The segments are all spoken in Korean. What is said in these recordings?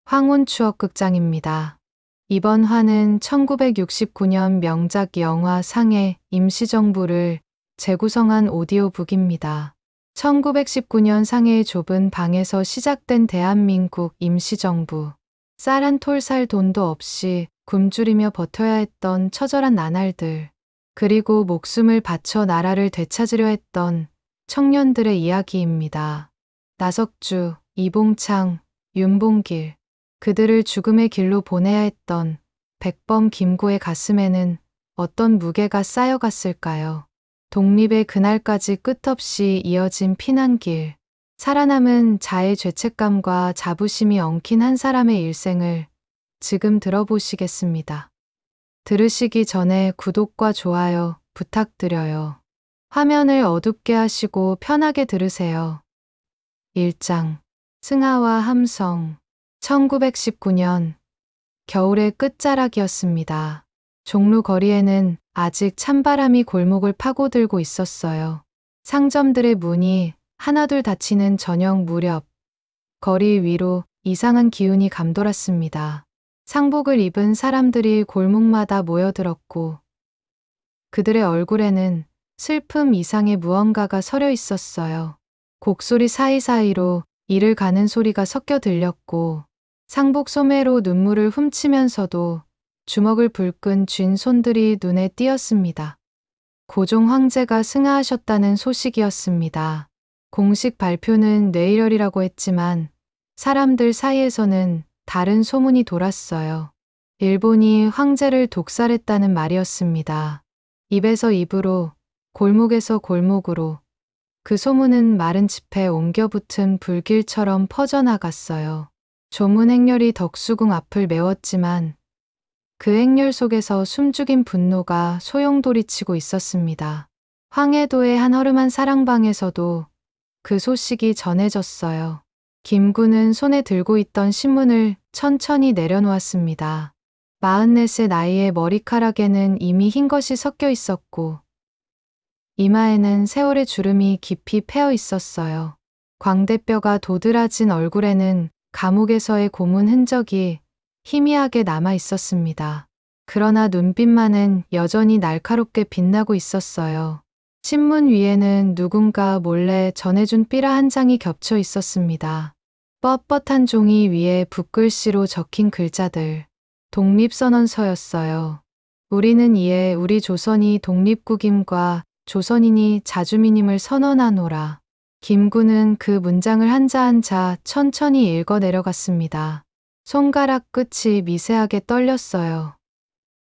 황혼추억극장입니다. 이번 화는 1969년 명작 영화 상해 임시정부를 재구성한 오디오북입니다. 1919년 상해의 좁은 방에서 시작된 대한민국 임시정부. 쌀 한 톨 살 돈도 없이 굶주리며 버텨야 했던 처절한 나날들. 그리고 목숨을 바쳐 나라를 되찾으려 했던 청년들의 이야기입니다. 나석주, 이봉창, 윤봉길. 그들을 죽음의 길로 보내야 했던 백범 김구의 가슴에는 어떤 무게가 쌓여갔을까요? 독립의 그날까지 끝없이 이어진 피난길. 살아남은 자의 죄책감과 자부심이 엉킨 한 사람의 일생을 지금 들어보시겠습니다. 들으시기 전에 구독과 좋아요 부탁드려요. 화면을 어둡게 하시고 편하게 들으세요. 1장. 승하와 함성. 1919년 겨울의 끝자락이었습니다. 종로 거리에는 아직 찬바람이 골목을 파고들고 있었어요. 상점들의 문이 하나둘 닫히는 저녁 무렵 거리 위로 이상한 기운이 감돌았습니다. 상복을 입은 사람들이 골목마다 모여들었고 그들의 얼굴에는 슬픔 이상의 무언가가 서려 있었어요. 곡소리 사이사이로 이를 가는 소리가 섞여 들렸고 상복 소매로 눈물을 훔치면서도 주먹을 불끈 쥔 손들이 눈에 띄었습니다. 고종 황제가 승하하셨다는 소식이었습니다. 공식 발표는 내일이라고 했지만 사람들 사이에서는 다른 소문이 돌았어요. 일본이 황제를 독살했다는 말이었습니다. 입에서 입으로, 골목에서 골목으로 그 소문은 마른 짚에 옮겨 붙은 불길처럼 퍼져나갔어요. 조문 행렬이 덕수궁 앞을 메웠지만 그 행렬 속에서 숨죽인 분노가 소용돌이치고 있었습니다. 황해도의 한 허름한 사랑방에서도 그 소식이 전해졌어요. 김구는 손에 들고 있던 신문을 천천히 내려놓았습니다. 44의 나이에 머리카락에는 이미 흰 것이 섞여 있었고 이마에는 세월의 주름이 깊이 패어 있었어요. 광대뼈가 도드라진 얼굴에는 감옥에서의 고문 흔적이 희미하게 남아 있었습니다. 그러나 눈빛만은 여전히 날카롭게 빛나고 있었어요. 신문 위에는 누군가 몰래 전해준 삐라 한 장이 겹쳐 있었습니다. 뻣뻣한 종이 위에 붓글씨로 적힌 글자들. 독립선언서였어요. 우리는 이에 우리 조선이 독립국임과 조선인이 자주민임을 선언하노라. 김구는 그 문장을 한자 한자 천천히 읽어 내려갔습니다. 손가락 끝이 미세하게 떨렸어요.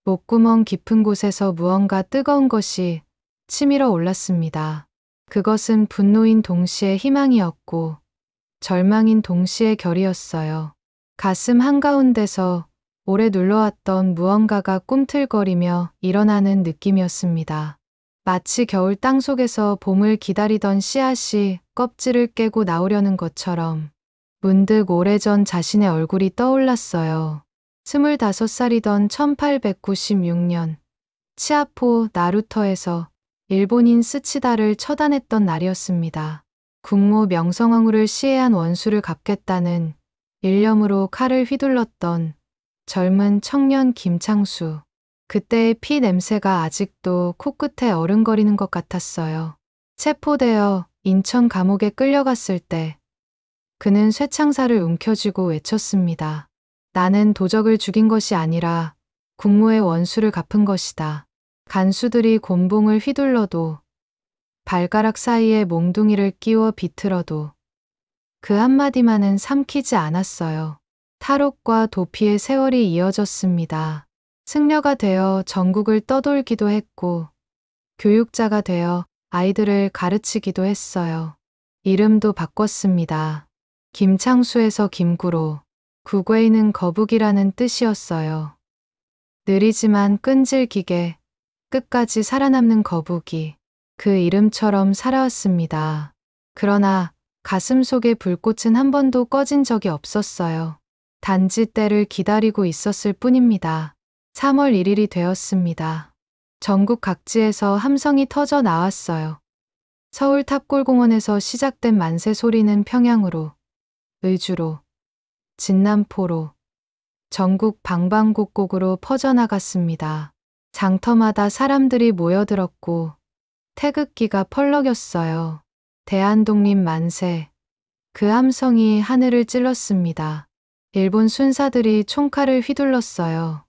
목구멍 깊은 곳에서 무언가 뜨거운 것이 치밀어 올랐습니다. 그것은 분노인 동시에 희망이었고 절망인 동시에 결이었어요. 가슴 한가운데서 오래 눌러왔던 무언가가 꿈틀거리며 일어나는 느낌이었습니다. 마치 겨울 땅속에서 봄을 기다리던 씨앗이 껍질을 깨고 나오려는 것처럼 문득 오래전 자신의 얼굴이 떠올랐어요. 25살이던 1896년 치아포 나루터에서 일본인 스치다를 처단했던 날이었습니다. 국모 명성황후를 시해한 원수를 갚겠다는 일념으로 칼을 휘둘렀던 젊은 청년 김창수. 그때의 피 냄새가 아직도 코끝에 어른거리는 것 같았어요. 체포되어 인천 감옥에 끌려갔을 때 그는 쇠창살을 움켜쥐고 외쳤습니다. 나는 도적을 죽인 것이 아니라 국모의 원수를 갚은 것이다. 간수들이 곤봉을 휘둘러도 발가락 사이에 몽둥이를 끼워 비틀어도 그 한마디만은 삼키지 않았어요. 탈옥과 도피의 세월이 이어졌습니다. 승려가 되어 전국을 떠돌기도 했고 교육자가 되어 아이들을 가르치기도 했어요. 이름도 바꿨습니다. 김창수에서 김구로. 구괴인은 거북이라는 뜻이었어요. 느리지만 끈질기게 끝까지 살아남는 거북이. 그 이름처럼 살아왔습니다. 그러나 가슴 속의 불꽃은 한 번도 꺼진 적이 없었어요. 단지 때를 기다리고 있었을 뿐입니다. 3월 1일이 되었습니다. 전국 각지에서 함성이 터져 나왔어요. 서울 탑골공원에서 시작된 만세 소리는 평양으로, 의주로, 진남포로 전국 방방곡곡으로 퍼져나갔습니다. 장터마다 사람들이 모여들었고 태극기가 펄럭였어요. 대한독립 만세. 그 함성이 하늘을 찔렀습니다. 일본 순사들이 총칼을 휘둘렀어요.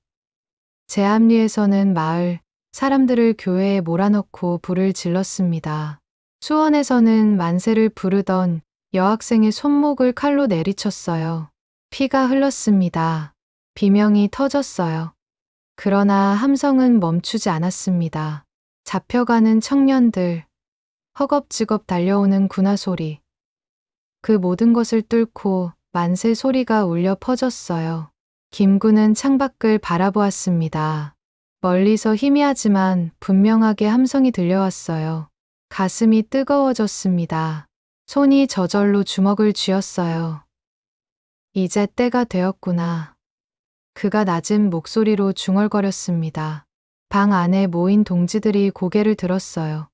제암리에서는 마을 사람들을 교회에 몰아넣고 불을 질렀습니다. 수원에서는 만세를 부르던 여학생의 손목을 칼로 내리쳤어요. 피가 흘렀습니다. 비명이 터졌어요. 그러나 함성은 멈추지 않았습니다. 잡혀가는 청년들, 허겁지겁 달려오는 군화 소리. 그 모든 것을 뚫고 만세 소리가 울려 퍼졌어요. 김구는 창밖을 바라보았습니다. 멀리서 희미하지만 분명하게 함성이 들려왔어요. 가슴이 뜨거워졌습니다. 손이 저절로 주먹을 쥐었어요. 이제 때가 되었구나. 그가 낮은 목소리로 중얼거렸습니다. 방 안에 모인 동지들이 고개를 들었어요.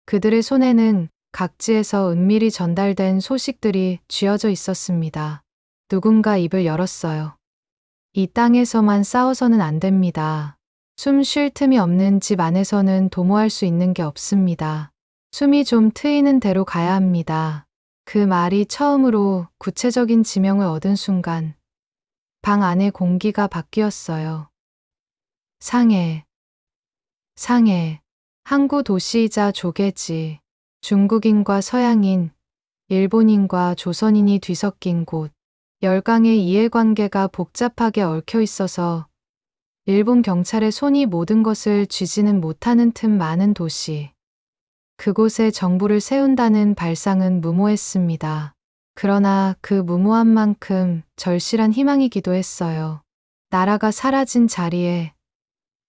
그들의 손에는 각지에서 은밀히 전달된 소식들이 쥐어져 있었습니다. 누군가 입을 열었어요. 이 땅에서만 싸워서는 안 됩니다. 숨 쉴 틈이 없는 집 안에서는 도모할 수 있는 게 없습니다. 숨이 좀 트이는 대로 가야 합니다. 그 말이 처음으로 구체적인 지명을 얻은 순간 방 안의 공기가 바뀌었어요. 상해. 상해. 항구 도시이자 조개지. 중국인과 서양인, 일본인과 조선인이 뒤섞인 곳. 열강의 이해관계가 복잡하게 얽혀 있어서 일본 경찰의 손이 모든 것을 쥐지는 못하는 틈 많은 도시. 그곳에 정부를 세운다는 발상은 무모했습니다. 그러나 그 무모한 만큼 절실한 희망이기도 했어요. 나라가 사라진 자리에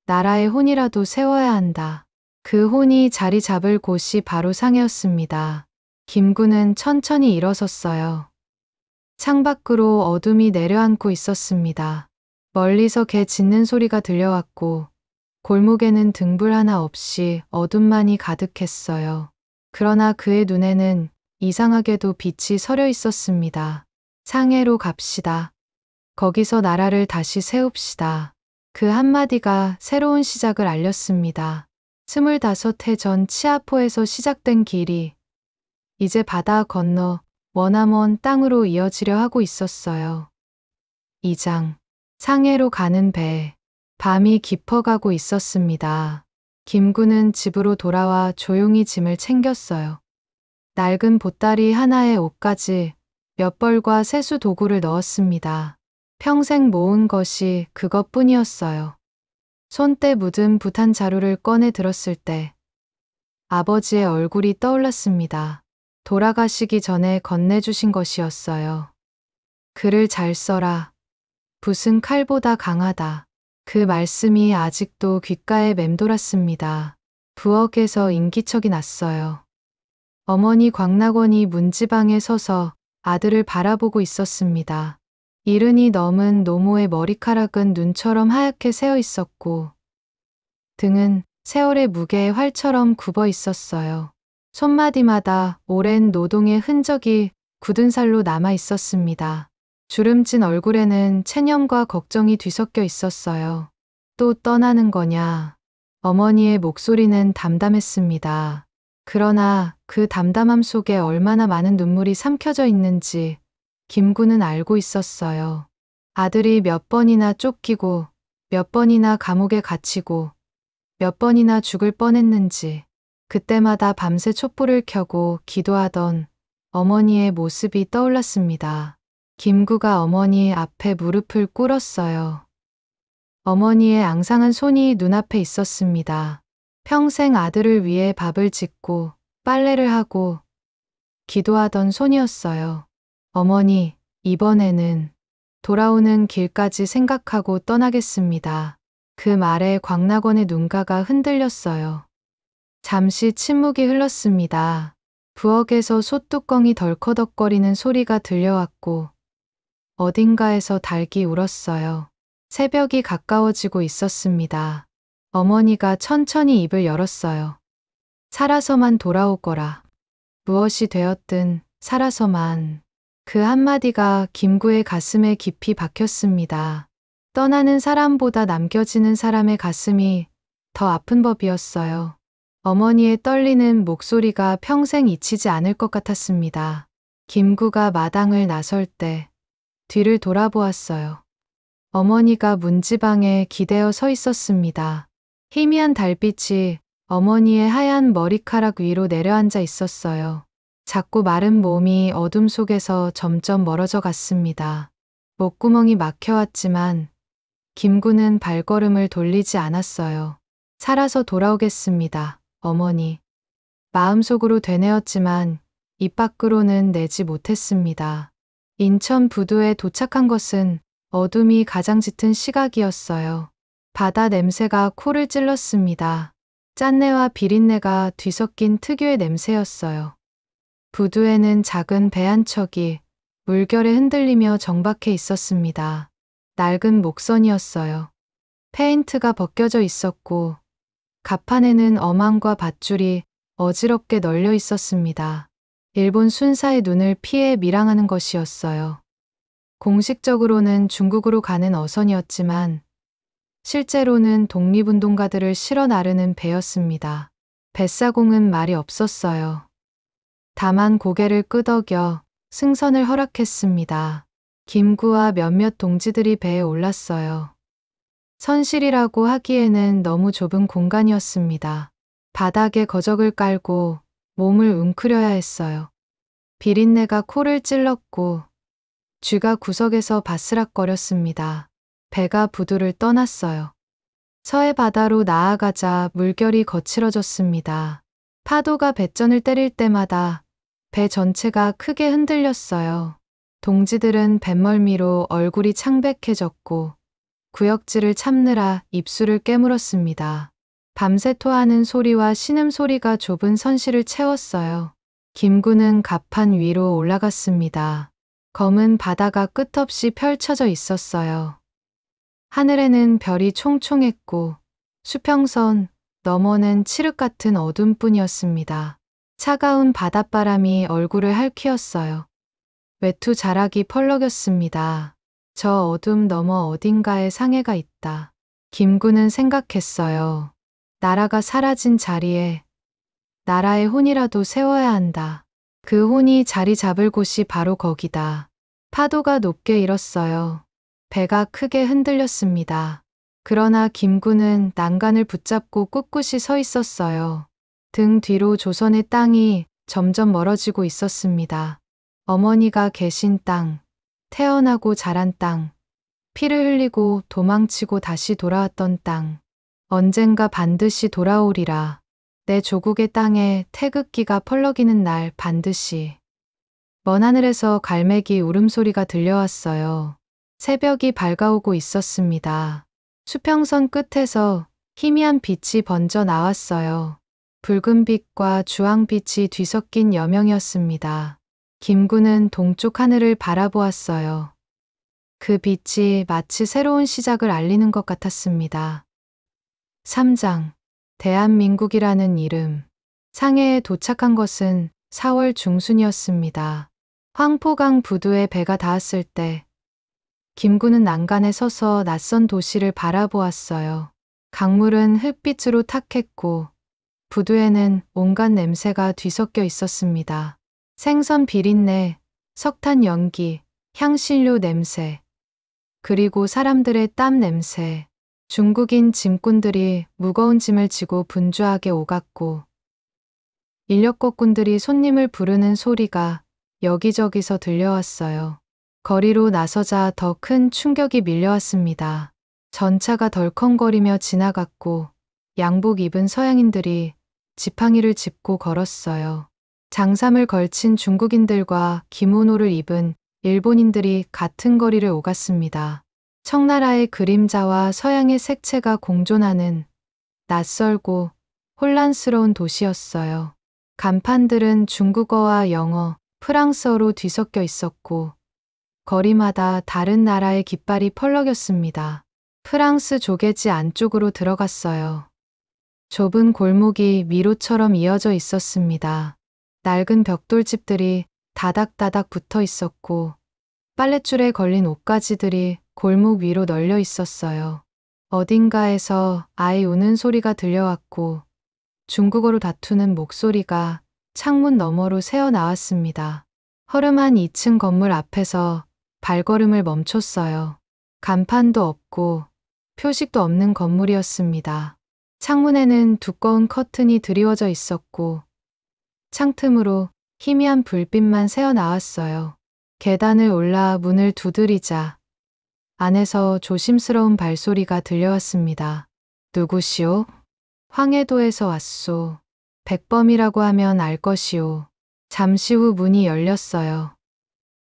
나라의 혼이라도 세워야 한다. 그 혼이 자리 잡을 곳이 바로 상해였습니다. 김구는 천천히 일어섰어요. 창밖으로 어둠이 내려앉고 있었습니다. 멀리서 개 짖는 소리가 들려왔고 골목에는 등불 하나 없이 어둠만이 가득했어요. 그러나 그의 눈에는 이상하게도 빛이 서려 있었습니다. 상해로 갑시다. 거기서 나라를 다시 세웁시다. 그 한마디가 새로운 시작을 알렸습니다. 25해 전 치아포에서 시작된 길이 이제 바다 건너 머나먼 땅으로 이어지려 하고 있었어요. 2장. 상해로 가는 배. 밤이 깊어가고 있었습니다. 김구는 집으로 돌아와 조용히 짐을 챙겼어요. 낡은 보따리 하나에 옷가지, 몇 벌과 세수 도구를 넣었습니다. 평생 모은 것이 그것뿐이었어요. 손때 묻은 붓한 자루를 꺼내 들었을 때 아버지의 얼굴이 떠올랐습니다. 돌아가시기 전에 건네주신 것이었어요. 글을 잘 써라. 붓은 칼보다 강하다. 그 말씀이 아직도 귓가에 맴돌았습니다. 부엌에서 인기척이 났어요. 어머니 광락원이 문지방에 서서 아들을 바라보고 있었습니다. 이른이 넘은 노모의 머리카락은 눈처럼 하얗게 새어 있었고 등은 세월의 무게의 활처럼 굽어 있었어요. 손마디마다 오랜 노동의 흔적이 굳은 살로 남아 있었습니다. 주름진 얼굴에는 체념과 걱정이 뒤섞여 있었어요. 또 떠나는 거냐? 어머니의 목소리는 담담했습니다. 그러나 그 담담함 속에 얼마나 많은 눈물이 삼켜져 있는지 김구는 알고 있었어요. 아들이 몇 번이나 쫓기고 몇 번이나 감옥에 갇히고 몇 번이나 죽을 뻔했는지 그때마다 밤새 촛불을 켜고 기도하던 어머니의 모습이 떠올랐습니다. 김구가 어머니 앞에 무릎을 꿇었어요. 어머니의 앙상한 손이 눈앞에 있었습니다. 평생 아들을 위해 밥을 짓고 빨래를 하고 기도하던 손이었어요. 어머니, 이번에는 돌아오는 길까지 생각하고 떠나겠습니다. 그 말에 광락원의 눈가가 흔들렸어요. 잠시 침묵이 흘렀습니다. 부엌에서 솥뚜껑이 덜커덕거리는 소리가 들려왔고 어딘가에서 닭이 울었어요. 새벽이 가까워지고 있었습니다. 어머니가 천천히 입을 열었어요. 살아서만 돌아오거라. 무엇이 되었든 살아서만. 그 한마디가 김구의 가슴에 깊이 박혔습니다. 떠나는 사람보다 남겨지는 사람의 가슴이 더 아픈 법이었어요. 어머니의 떨리는 목소리가 평생 잊히지 않을 것 같았습니다. 김구가 마당을 나설 때 뒤를 돌아보았어요. 어머니가 문지방에 기대어 서 있었습니다. 희미한 달빛이 어머니의 하얀 머리카락 위로 내려앉아 있었어요. 작고 마른 몸이 어둠 속에서 점점 멀어져 갔습니다. 목구멍이 막혀왔지만 김구는 발걸음을 돌리지 않았어요. 살아서 돌아오겠습니다, 어머니. 마음속으로 되뇌었지만 입 밖으로는 내지 못했습니다. 인천 부두에 도착한 것은 어둠이 가장 짙은 시각이었어요. 바다 냄새가 코를 찔렀습니다. 짠내와 비린내가 뒤섞인 특유의 냄새였어요. 부두에는 작은 배 한 척이 물결에 흔들리며 정박해 있었습니다. 낡은 목선이었어요. 페인트가 벗겨져 있었고 갑판에는 어망과 밧줄이 어지럽게 널려 있었습니다. 일본 순사의 눈을 피해 밀항하는 것이었어요. 공식적으로는 중국으로 가는 어선이었지만 실제로는 독립운동가들을 실어 나르는 배였습니다. 뱃사공은 말이 없었어요. 다만 고개를 끄덕여 승선을 허락했습니다. 김구와 몇몇 동지들이 배에 올랐어요. 선실이라고 하기에는 너무 좁은 공간이었습니다. 바닥에 거적을 깔고 몸을 웅크려야 했어요. 비린내가 코를 찔렀고 쥐가 구석에서 바스락거렸습니다. 배가 부두를 떠났어요. 서해 바다로 나아가자 물결이 거칠어졌습니다. 파도가 뱃전을 때릴 때마다 배 전체가 크게 흔들렸어요. 동지들은 뱃멀미로 얼굴이 창백해졌고 구역질을 참느라 입술을 깨물었습니다. 밤새 토하는 소리와 신음소리가 좁은 선실을 채웠어요. 김구는 갑판 위로 올라갔습니다. 검은 바다가 끝없이 펼쳐져 있었어요. 하늘에는 별이 총총했고 수평선 너머는 칠흑 같은 어둠뿐이었습니다. 차가운 바닷바람이 얼굴을 핥히었어요. 외투 자락이 펄럭였습니다. 저 어둠 너머 어딘가에 상해가 있다. 김구는 생각했어요. 나라가 사라진 자리에 나라의 혼이라도 세워야 한다. 그 혼이 자리 잡을 곳이 바로 거기다. 파도가 높게 일었어요. 배가 크게 흔들렸습니다. 그러나 김구는 난간을 붙잡고 꿋꿋이 서 있었어요. 등 뒤로 조선의 땅이 점점 멀어지고 있었습니다. 어머니가 계신 땅, 태어나고 자란 땅, 피를 흘리고 도망치고 다시 돌아왔던 땅, 언젠가 반드시 돌아오리라. 내 조국의 땅에 태극기가 펄럭이는 날 반드시. 먼 하늘에서 갈매기 울음소리가 들려왔어요. 새벽이 밝아오고 있었습니다. 수평선 끝에서 희미한 빛이 번져 나왔어요. 붉은 빛과 주황빛이 뒤섞인 여명이었습니다. 김구는 동쪽 하늘을 바라보았어요. 그 빛이 마치 새로운 시작을 알리는 것 같았습니다. 3장 대한민국이라는 이름. 상해에 도착한 것은 4월 중순이었습니다. 황포강 부두에 배가 닿았을 때 김구는 난간에 서서 낯선 도시를 바라보았어요. 강물은 흙빛으로 탁했고 부두에는 온갖 냄새가 뒤섞여 있었습니다. 생선 비린내, 석탄 연기, 향신료 냄새, 그리고 사람들의 땀 냄새. 중국인 짐꾼들이 무거운 짐을 지고 분주하게 오갔고 인력거꾼들이 손님을 부르는 소리가 여기저기서 들려왔어요. 거리로 나서자 더 큰 충격이 밀려왔습니다. 전차가 덜컹거리며 지나갔고 양복 입은 서양인들이 지팡이를 짚고 걸었어요. 장삼을 걸친 중국인들과 기모노를 입은 일본인들이 같은 거리를 오갔습니다. 청나라의 그림자와 서양의 색채가 공존하는 낯설고 혼란스러운 도시였어요. 간판들은 중국어와 영어, 프랑스어로 뒤섞여 있었고 거리마다 다른 나라의 깃발이 펄럭였습니다. 프랑스 조개지 안쪽으로 들어갔어요. 좁은 골목이 미로처럼 이어져 있었습니다. 낡은 벽돌집들이 다닥다닥 붙어 있었고 빨랫줄에 걸린 옷가지들이 골목 위로 널려 있었어요. 어딘가에서 아이 우는 소리가 들려왔고 중국어로 다투는 목소리가 창문 너머로 새어 나왔습니다. 허름한 2층 건물 앞에서 발걸음을 멈췄어요. 간판도 없고 표식도 없는 건물이었습니다. 창문에는 두꺼운 커튼이 드리워져 있었고 창틈으로 희미한 불빛만 새어 나왔어요. 계단을 올라 문을 두드리자 안에서 조심스러운 발소리가 들려왔습니다. 누구시오? 황해도에서 왔소. 백범이라고 하면 알 것이오. 잠시 후 문이 열렸어요.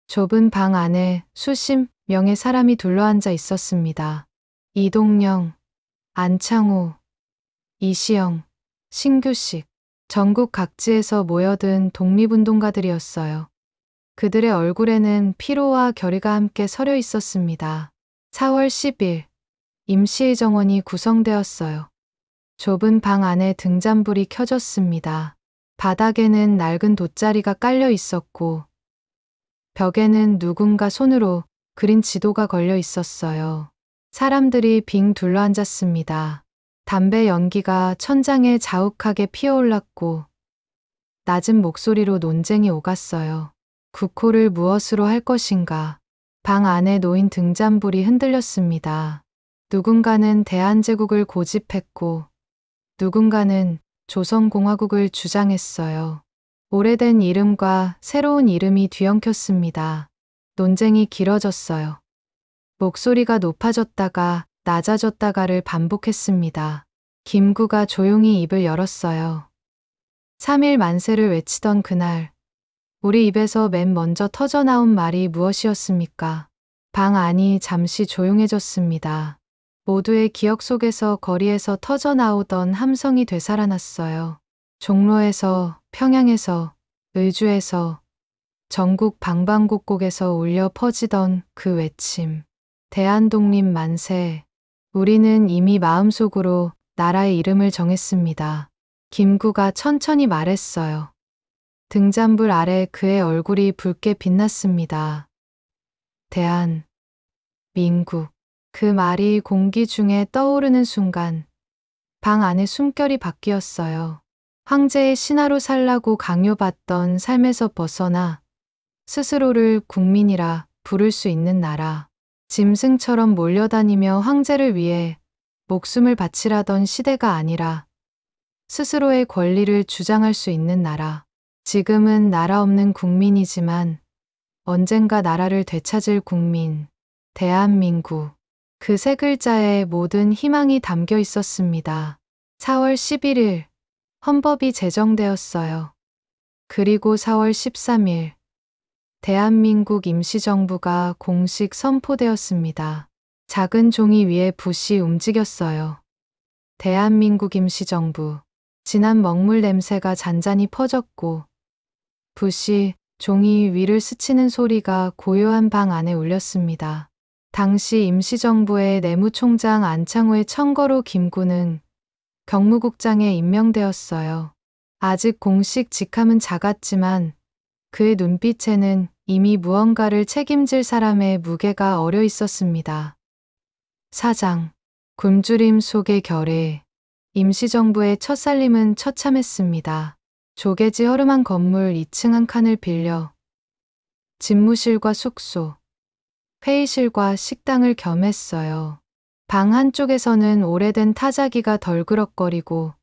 좁은 방 안에 수십 명의 사람이 둘러앉아 있었습니다. 이동영, 안창호, 이시영, 신규식, 전국 각지에서 모여든 독립운동가들이었어요. 그들의 얼굴에는 피로와 결의가 함께 서려 있었습니다. 4월 10일, 임시의정원이 구성되었어요. 좁은 방 안에 등잔불이 켜졌습니다. 바닥에는 낡은 돗자리가 깔려 있었고 벽에는 누군가 손으로 그린 지도가 걸려 있었어요. 사람들이 빙 둘러앉았습니다. 담배 연기가 천장에 자욱하게 피어올랐고 낮은 목소리로 논쟁이 오갔어요. 국호를 무엇으로 할 것인가. 방 안에 놓인 등잔불이 흔들렸습니다. 누군가는 대한제국을 고집했고 누군가는 조선공화국을 주장했어요. 오래된 이름과 새로운 이름이 뒤엉켰습니다. 논쟁이 길어졌어요. 목소리가 높아졌다가 낮아졌다가를 반복했습니다. 김구가 조용히 입을 열었어요. 3일 만세를 외치던 그날, 우리 입에서 맨 먼저 터져나온 말이 무엇이었습니까? 방 안이 잠시 조용해졌습니다. 모두의 기억 속에서 거리에서 터져나오던 함성이 되살아났어요. 종로에서, 평양에서, 의주에서, 전국 방방곡곡에서 울려 퍼지던 그 외침. 대한독립 만세. 우리는 이미 마음속으로 나라의 이름을 정했습니다. 김구가 천천히 말했어요. 등잔불 아래 그의 얼굴이 붉게 빛났습니다. 대한민국. 그 말이 공기 중에 떠오르는 순간 방 안의 숨결이 바뀌었어요. 황제의 신하로 살라고 강요받던 삶에서 벗어나 스스로를 국민이라 부를 수 있는 나라. 짐승처럼 몰려다니며 황제를 위해 목숨을 바치라던 시대가 아니라 스스로의 권리를 주장할 수 있는 나라. 지금은 나라 없는 국민이지만 언젠가 나라를 되찾을 국민. 대한민국. 그 세 글자에 모든 희망이 담겨 있었습니다. 4월 11일 헌법이 제정되었어요. 그리고 4월 13일 대한민국 임시정부가 공식 선포되었습니다. 작은 종이 위에 붓이 움직였어요. 대한민국 임시정부. 진한 먹물 냄새가 잔잔히 퍼졌고 붓이 종이 위를 스치는 소리가 고요한 방 안에 울렸습니다. 당시 임시정부의 내무총장 안창호의 청거로 김구는 경무국장에 임명되었어요. 아직 공식 직함은 작았지만 그의 눈빛에는 이미 무언가를 책임질 사람의 무게가 어려 있었습니다. 사장, 굶주림 속의 결의. 임시정부의 첫 살림은 처참했습니다. 조개지 허름한 건물 2층 한 칸을 빌려 집무실과 숙소, 회의실과 식당을 겸했어요. 방 한쪽에서는 오래된 타자기가 덜그럭거리고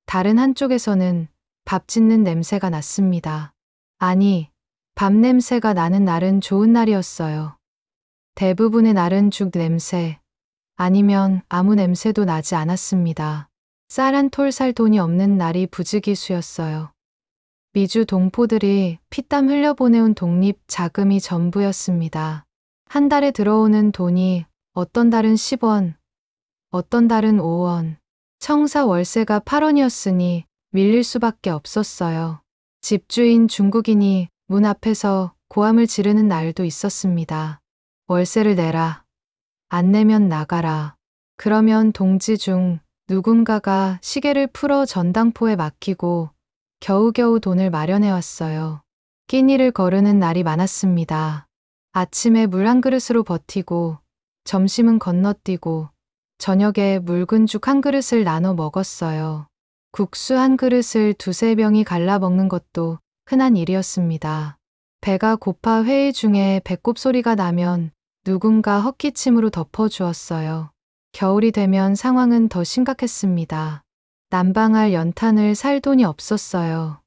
다른 한쪽에서는 밥 짓는 냄새가 났습니다. 아니, 밥 냄새가 나는 날은 좋은 날이었어요. 대부분의 날은 죽 냄새, 아니면 아무 냄새도 나지 않았습니다. 쌀 한 톨 살 돈이 없는 날이 부지기수였어요. 미주 동포들이 피땀 흘려보내온 독립 자금이 전부였습니다. 한 달에 들어오는 돈이 어떤 달은 10원, 어떤 달은 5원, 청사 월세가 8원이었으니 밀릴 수밖에 없었어요. 집주인 중국인이 문 앞에서 고함을 지르는 날도 있었습니다. 월세를 내라. 안 내면 나가라. 그러면 동지 중 누군가가 시계를 풀어 전당포에 맡기고 겨우겨우 돈을 마련해 왔어요. 끼니를 거르는 날이 많았습니다. 아침에 물 한 그릇으로 버티고 점심은 건너뛰고 저녁에 묽은 죽 한 그릇을 나눠 먹었어요. 국수 한 그릇을 두세 병이 갈라 먹는 것도 흔한 일이었습니다. 배가 고파 회의 중에 배꼽 소리가 나면 누군가 헛기침으로 덮어주었어요. 겨울이 되면 상황은 더 심각했습니다. 난방할 연탄을 살 돈이 없었어요.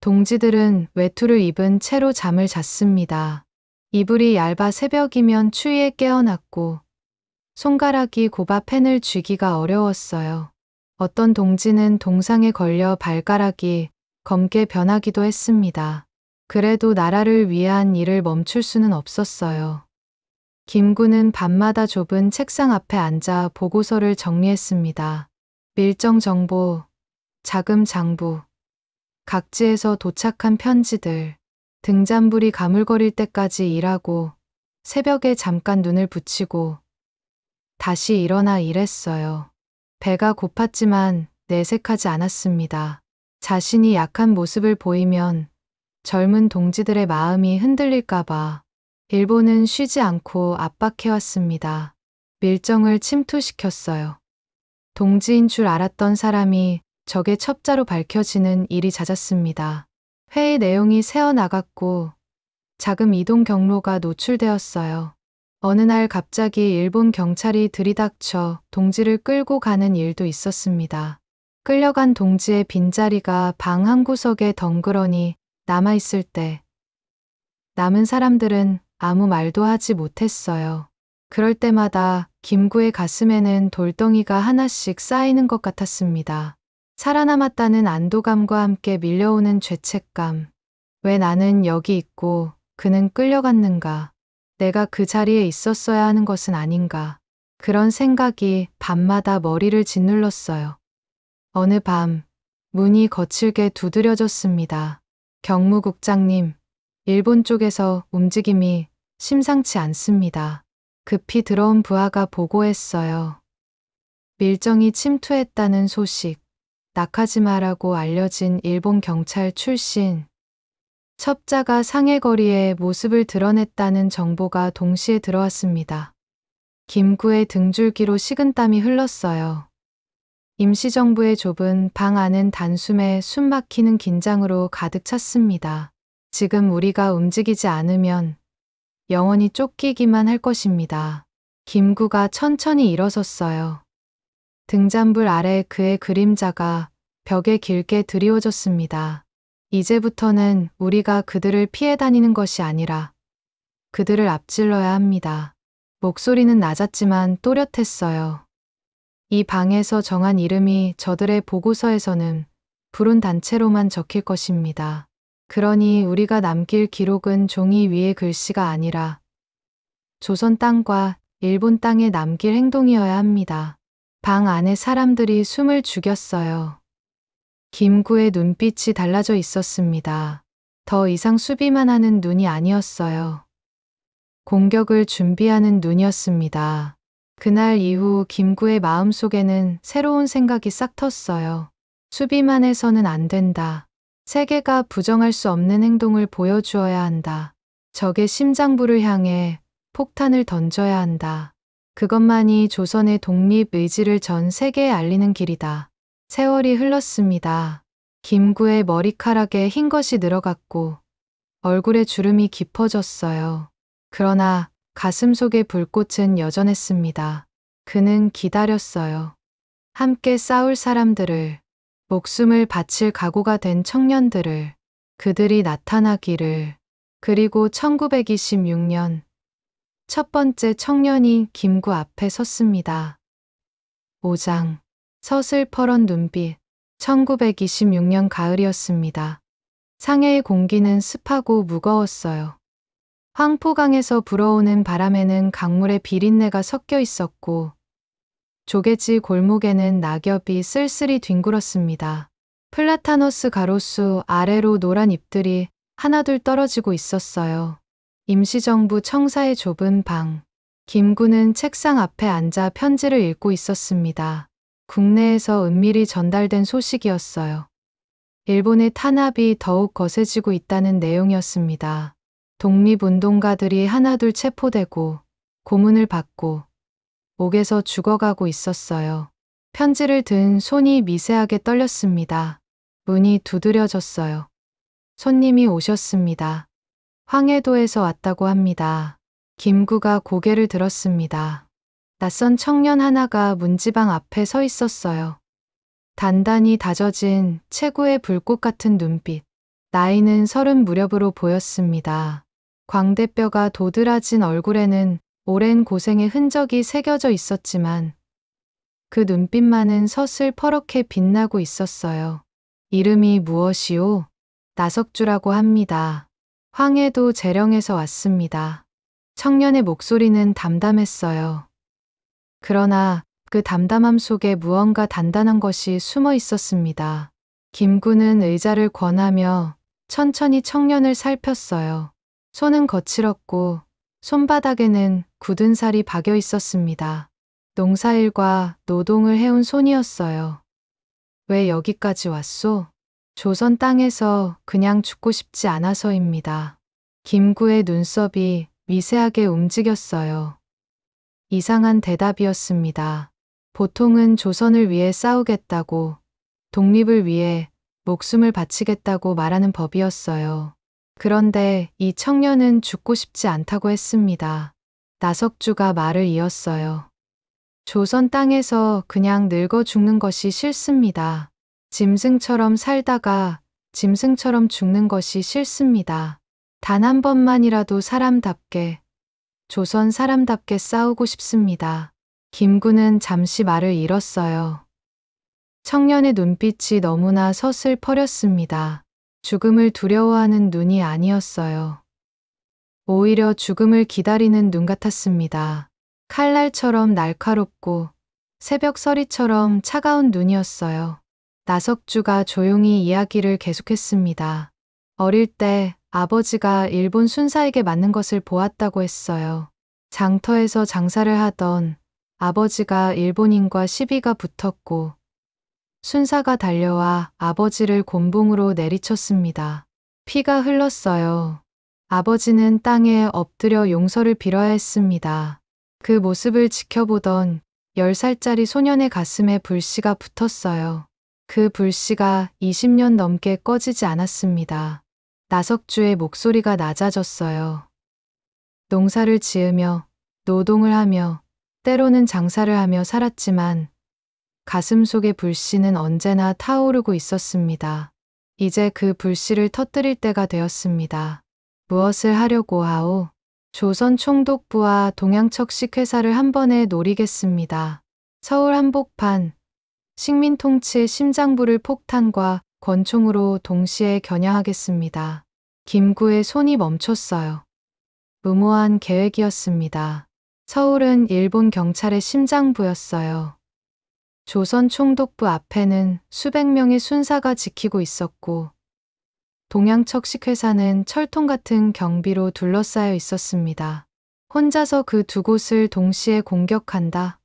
동지들은 외투를 입은 채로 잠을 잤습니다. 이불이 얇아 새벽이면 추위에 깨어났고 손가락이 곱아 펜을 쥐기가 어려웠어요. 어떤 동지는 동상에 걸려 발가락이 검게 변하기도 했습니다. 그래도 나라를 위한 일을 멈출 수는 없었어요. 김구는 밤마다 좁은 책상 앞에 앉아 보고서를 정리했습니다. 밀정 정보, 자금 장부, 각지에서 도착한 편지들, 등잔불이 가물거릴 때까지 일하고 새벽에 잠깐 눈을 붙이고 다시 일어나 일했어요. 배가 고팠지만 내색하지 않았습니다. 자신이 약한 모습을 보이면 젊은 동지들의 마음이 흔들릴까봐 일본은 쉬지 않고 압박해왔습니다. 밀정을 침투시켰어요. 동지인 줄 알았던 사람이 적의 첩자로 밝혀지는 일이 잦았습니다. 회의 내용이 새어나갔고 자금 이동 경로가 노출되었어요. 어느 날 갑자기 일본 경찰이 들이닥쳐 동지를 끌고 가는 일도 있었습니다. 끌려간 동지의 빈자리가 방 한 구석에 덩그러니 남아있을 때 남은 사람들은 아무 말도 하지 못했어요. 그럴 때마다 김구의 가슴에는 돌덩이가 하나씩 쌓이는 것 같았습니다. 살아남았다는 안도감과 함께 밀려오는 죄책감. 왜 나는 여기 있고 그는 끌려갔는가? 내가 그 자리에 있었어야 하는 것은 아닌가? 그런 생각이 밤마다 머리를 짓눌렀어요. 어느 밤 문이 거칠게 두드려졌습니다. 경무국장님, 일본 쪽에서 움직임이 심상치 않습니다. 급히 들어온 부하가 보고했어요. 밀정이 침투했다는 소식. 나카지마라고 알려진 일본 경찰 출신 첩자가 상해거리에 모습을 드러냈다는 정보가 동시에 들어왔습니다. 김구의 등줄기로 식은땀이 흘렀어요. 임시정부의 좁은 방 안은 단숨에 숨막히는 긴장으로 가득 찼습니다. 지금 우리가 움직이지 않으면 영원히 쫓기기만 할 것입니다. 김구가 천천히 일어섰어요. 등잔불 아래 그의 그림자가 벽에 길게 드리워졌습니다. 이제부터는 우리가 그들을 피해 다니는 것이 아니라 그들을 앞질러야 합니다. 목소리는 낮았지만 또렷했어요. 이 방에서 정한 이름이 저들의 보고서에서는 불운 단체로만 적힐 것입니다. 그러니 우리가 남길 기록은 종이 위의 글씨가 아니라 조선 땅과 일본 땅에 남길 행동이어야 합니다. 방 안에 사람들이 숨을 죽였어요. 김구의 눈빛이 달라져 있었습니다. 더 이상 수비만 하는 눈이 아니었어요. 공격을 준비하는 눈이었습니다. 그날 이후 김구의 마음속에는 새로운 생각이 싹 텄어요. 수비만 해서는 안 된다. 세계가 부정할 수 없는 행동을 보여주어야 한다. 적의 심장부를 향해 폭탄을 던져야 한다. 그것만이 조선의 독립 의지를 전 세계에 알리는 길이다. 세월이 흘렀습니다. 김구의 머리카락에 흰 것이 늘어갔고 얼굴에 주름이 깊어졌어요. 그러나 가슴 속의 불꽃은 여전했습니다. 그는 기다렸어요. 함께 싸울 사람들을, 목숨을 바칠 각오가 된 청년들을, 그들이 나타나기를. 그리고 1926년 첫 번째 청년이 김구 앞에 섰습니다. 5장 서슬퍼런 눈빛. 1926년 가을이었습니다. 상해의 공기는 습하고 무거웠어요. 황포강에서 불어오는 바람에는 강물의 비린내가 섞여 있었고 조개지 골목에는 낙엽이 쓸쓸히 뒹굴었습니다. 플라타너스 가로수 아래로 노란 잎들이 하나둘 떨어지고 있었어요. 임시정부 청사의 좁은 방. 김구는 책상 앞에 앉아 편지를 읽고 있었습니다. 국내에서 은밀히 전달된 소식이었어요. 일본의 탄압이 더욱 거세지고 있다는 내용이었습니다. 독립운동가들이 하나둘 체포되고 고문을 받고 옥에서 죽어가고 있었어요. 편지를 든 손이 미세하게 떨렸습니다. 문이 두드려졌어요. 손님이 오셨습니다. 황해도에서 왔다고 합니다. 김구가 고개를 들었습니다. 낯선 청년 하나가 문지방 앞에 서 있었어요. 단단히 다져진 체구의 불꽃 같은 눈빛. 나이는 30 무렵으로 보였습니다. 광대뼈가 도드라진 얼굴에는 오랜 고생의 흔적이 새겨져 있었지만 그 눈빛만은 서슬퍼렇게 빛나고 있었어요. 이름이 무엇이오? 나석주라고 합니다. 황해도 재령에서 왔습니다. 청년의 목소리는 담담했어요. 그러나 그 담담함 속에 무언가 단단한 것이 숨어 있었습니다. 김구는 의자를 권하며 천천히 청년을 살폈어요. 손은 거칠었고 손바닥에는 굳은 살이 박여 있었습니다. 농사일과 노동을 해온 손이었어요. 왜 여기까지 왔소? 조선 땅에서 그냥 죽고 싶지 않아서입니다. 김구의 눈썹이 미세하게 움직였어요. 이상한 대답이었습니다. 보통은 조선을 위해 싸우겠다고, 독립을 위해 목숨을 바치겠다고 말하는 법이었어요. 그런데 이 청년은 죽고 싶지 않다고 했습니다. 나석주가 말을 이었어요. 조선 땅에서 그냥 늙어 죽는 것이 싫습니다. 짐승처럼 살다가 짐승처럼 죽는 것이 싫습니다. 단 한 번만이라도 사람답게, 조선 사람답게 싸우고 싶습니다. 김구는 잠시 말을 잃었어요. 청년의 눈빛이 너무나 서슬퍼렸습니다. 죽음을 두려워하는 눈이 아니었어요. 오히려 죽음을 기다리는 눈 같았습니다. 칼날처럼 날카롭고 새벽서리처럼 차가운 눈이었어요. 나석주가 조용히 이야기를 계속했습니다. 어릴 때 아버지가 일본 순사에게 맞는 것을 보았다고 했어요. 장터에서 장사를 하던 아버지가 일본인과 시비가 붙었고 순사가 달려와 아버지를 곤봉으로 내리쳤습니다. 피가 흘렀어요. 아버지는 땅에 엎드려 용서를 빌어야 했습니다. 그 모습을 지켜보던 10살짜리 소년의 가슴에 불씨가 붙었어요. 그 불씨가 20년 넘게 꺼지지 않았습니다. 나석주의 목소리가 낮아졌어요. 농사를 지으며 노동을 하며 때로는 장사를 하며 살았지만 가슴 속의 불씨는 언제나 타오르고 있었습니다. 이제 그 불씨를 터뜨릴 때가 되었습니다. 무엇을 하려고 하오? 조선 총독부와 동양척식 회사를 한 번에 노리겠습니다. 서울 한복판, 식민통치의 심장부를 폭탄과 권총으로 동시에 겨냥하겠습니다. 김구의 손이 멈췄어요. 무모한 계획이었습니다. 서울은 일본 경찰의 심장부였어요. 조선 총독부 앞에는 수백 명의 순사가 지키고 있었고 동양척식 회사는 철통 같은 경비로 둘러싸여 있었습니다. 혼자서 그 두 곳을 동시에 공격한다.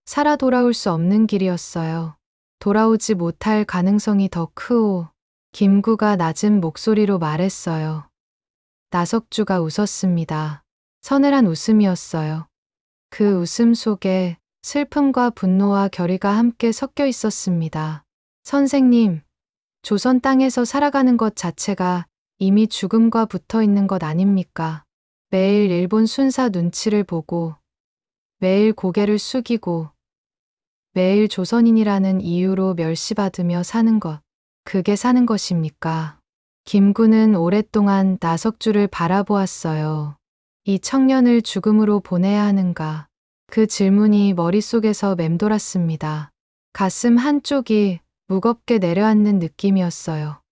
살아 돌아올 수 없는 길이었어요. 돌아오지 못할 가능성이 더 크오. 김구가 낮은 목소리로 말했어요. 나석주가 웃었습니다. 서늘한 웃음이었어요. 그 웃음 속에 슬픔과 분노와 결의가 함께 섞여 있었습니다. 선생님, 조선 땅에서 살아가는 것 자체가 이미 죽음과 붙어 있는 것 아닙니까? 매일 일본 순사 눈치를 보고, 매일 고개를 숙이고, 매일 조선인이라는 이유로 멸시받으며 사는 것, 그게 사는 것입니까? 김구는 오랫동안 나석주를 바라보았어요. 이 청년을 죽음으로 보내야 하는가? 그 질문이 머릿속에서 맴돌았습니다. 가슴 한쪽이 무겁게 내려앉는 느낌이었어요.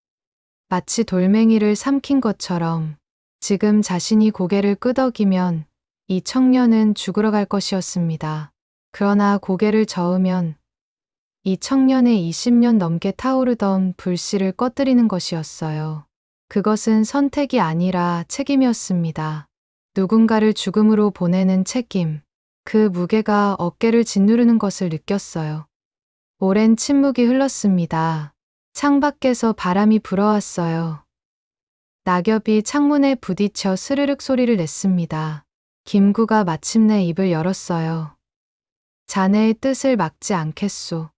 마치 돌멩이를 삼킨 것처럼 지금 자신이 고개를 끄덕이면 이 청년은 죽으러 갈 것이었습니다. 그러나 고개를 저으면 이 청년의 20년 넘게 타오르던 불씨를 꺼뜨리는 것이었어요. 그것은 선택이 아니라 책임이었습니다. 누군가를 죽음으로 보내는 책임. 그 무게가 어깨를 짓누르는 것을 느꼈어요. 오랜 침묵이 흘렀습니다. 창밖에서 바람이 불어왔어요. 낙엽이 창문에 부딪혀 스르륵 소리를 냈습니다. 김구가 마침내 입을 열었어요. 자네의 뜻을 막지 않겠소.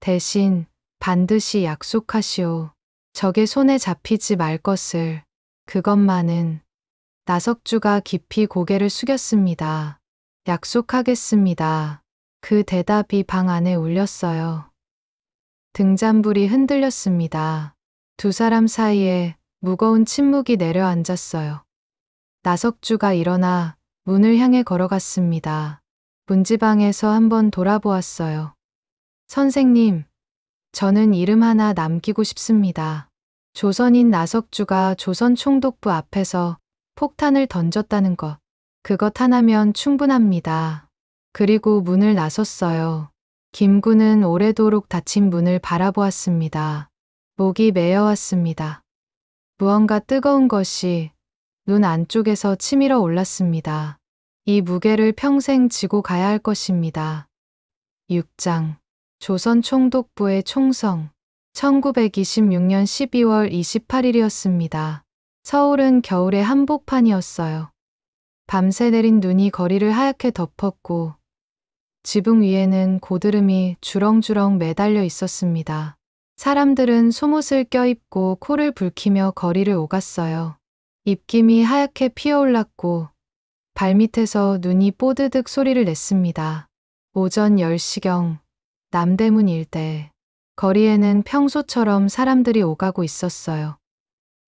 대신 반드시 약속하시오. 적의 손에 잡히지 말 것을. 그것만은. 나석주가 깊이 고개를 숙였습니다. 약속하겠습니다. 그 대답이 방 안에 울렸어요. 등잔불이 흔들렸습니다. 두 사람 사이에 무거운 침묵이 내려앉았어요. 나석주가 일어나 문을 향해 걸어갔습니다. 문지방에서 한번 돌아보았어요. 선생님, 저는 이름 하나 남기고 싶습니다. 조선인 나석주가 조선 총독부 앞에서 폭탄을 던졌다는 것. 그것 하나면 충분합니다. 그리고 문을 나섰어요. 김구는 오래도록 닫힌 문을 바라보았습니다. 목이 메어왔습니다. 무언가 뜨거운 것이 눈 안쪽에서 치밀어 올랐습니다. 이 무게를 평생 지고 가야 할 것입니다. 6장 조선 총독부의 총성 1926년 12월 28일이었습니다. 서울은 겨울의 한복판이었어요. 밤새 내린 눈이 거리를 하얗게 덮었고 지붕 위에는 고드름이 주렁주렁 매달려 있었습니다. 사람들은 속옷을 껴입고 코를 붉히며 거리를 오갔어요. 입김이 하얗게 피어올랐고 발밑에서 눈이 뽀드득 소리를 냈습니다. 오전 10시경 남대문 일대 거리에는 평소처럼 사람들이 오가고 있었어요.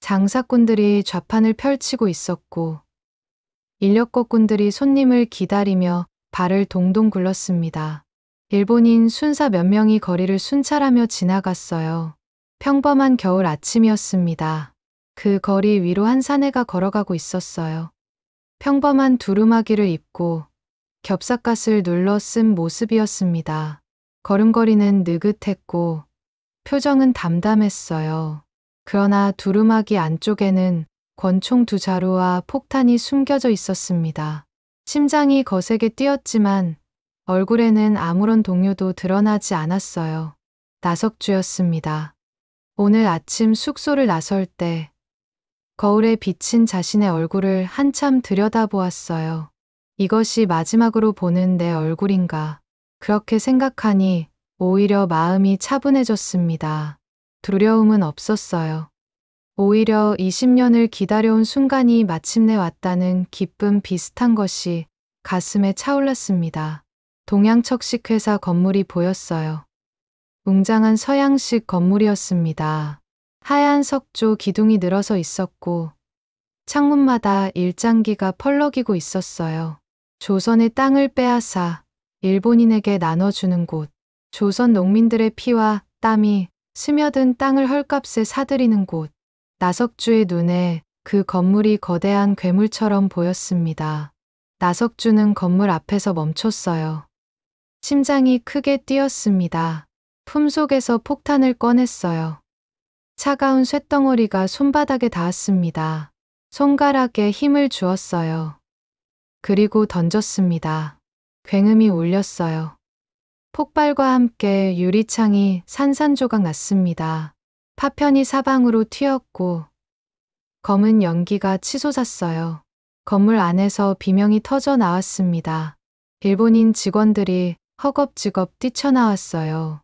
장사꾼들이 좌판을 펼치고 있었고 인력거꾼들이 손님을 기다리며 발을 동동 굴렀습니다. 일본인 순사 몇 명이 거리를 순찰하며 지나갔어요. 평범한 겨울 아침이었습니다. 그 거리 위로 한 사내가 걸어가고 있었어요. 평범한 두루마기를 입고 겹삿갓을 눌러 쓴 모습이었습니다. 걸음걸이는 느긋했고 표정은 담담했어요. 그러나 두루마기 안쪽에는 권총 두 자루와 폭탄이 숨겨져 있었습니다. 심장이 거세게 뛰었지만 얼굴에는 아무런 동요도 드러나지 않았어요. 나석주였습니다. 오늘 아침 숙소를 나설 때 거울에 비친 자신의 얼굴을 한참 들여다보았어요. 이것이 마지막으로 보는 내 얼굴인가. 그렇게 생각하니 오히려 마음이 차분해졌습니다. 두려움은 없었어요. 오히려 20년을 기다려온 순간이 마침내 왔다는 기쁨 비슷한 것이 가슴에 차올랐습니다. 동양척식 회사 건물이 보였어요. 웅장한 서양식 건물이었습니다. 하얀 석조 기둥이 늘어서 있었고 창문마다 일장기가 펄럭이고 있었어요. 조선의 땅을 빼앗아 일본인에게 나눠주는 곳. 조선 농민들의 피와 땀이 스며든 땅을 헐값에 사들이는 곳. 나석주의 눈에 그 건물이 거대한 괴물처럼 보였습니다. 나석주는 건물 앞에서 멈췄어요. 심장이 크게 뛰었습니다. 품속에서 폭탄을 꺼냈어요. 차가운 쇳덩어리가 손바닥에 닿았습니다. 손가락에 힘을 주었어요. 그리고 던졌습니다. 굉음이 울렸어요. 폭발과 함께 유리창이 산산조각 났습니다. 파편이 사방으로 튀었고 검은 연기가 치솟았어요. 건물 안에서 비명이 터져 나왔습니다. 일본인 직원들이 허겁지겁 뛰쳐나왔어요.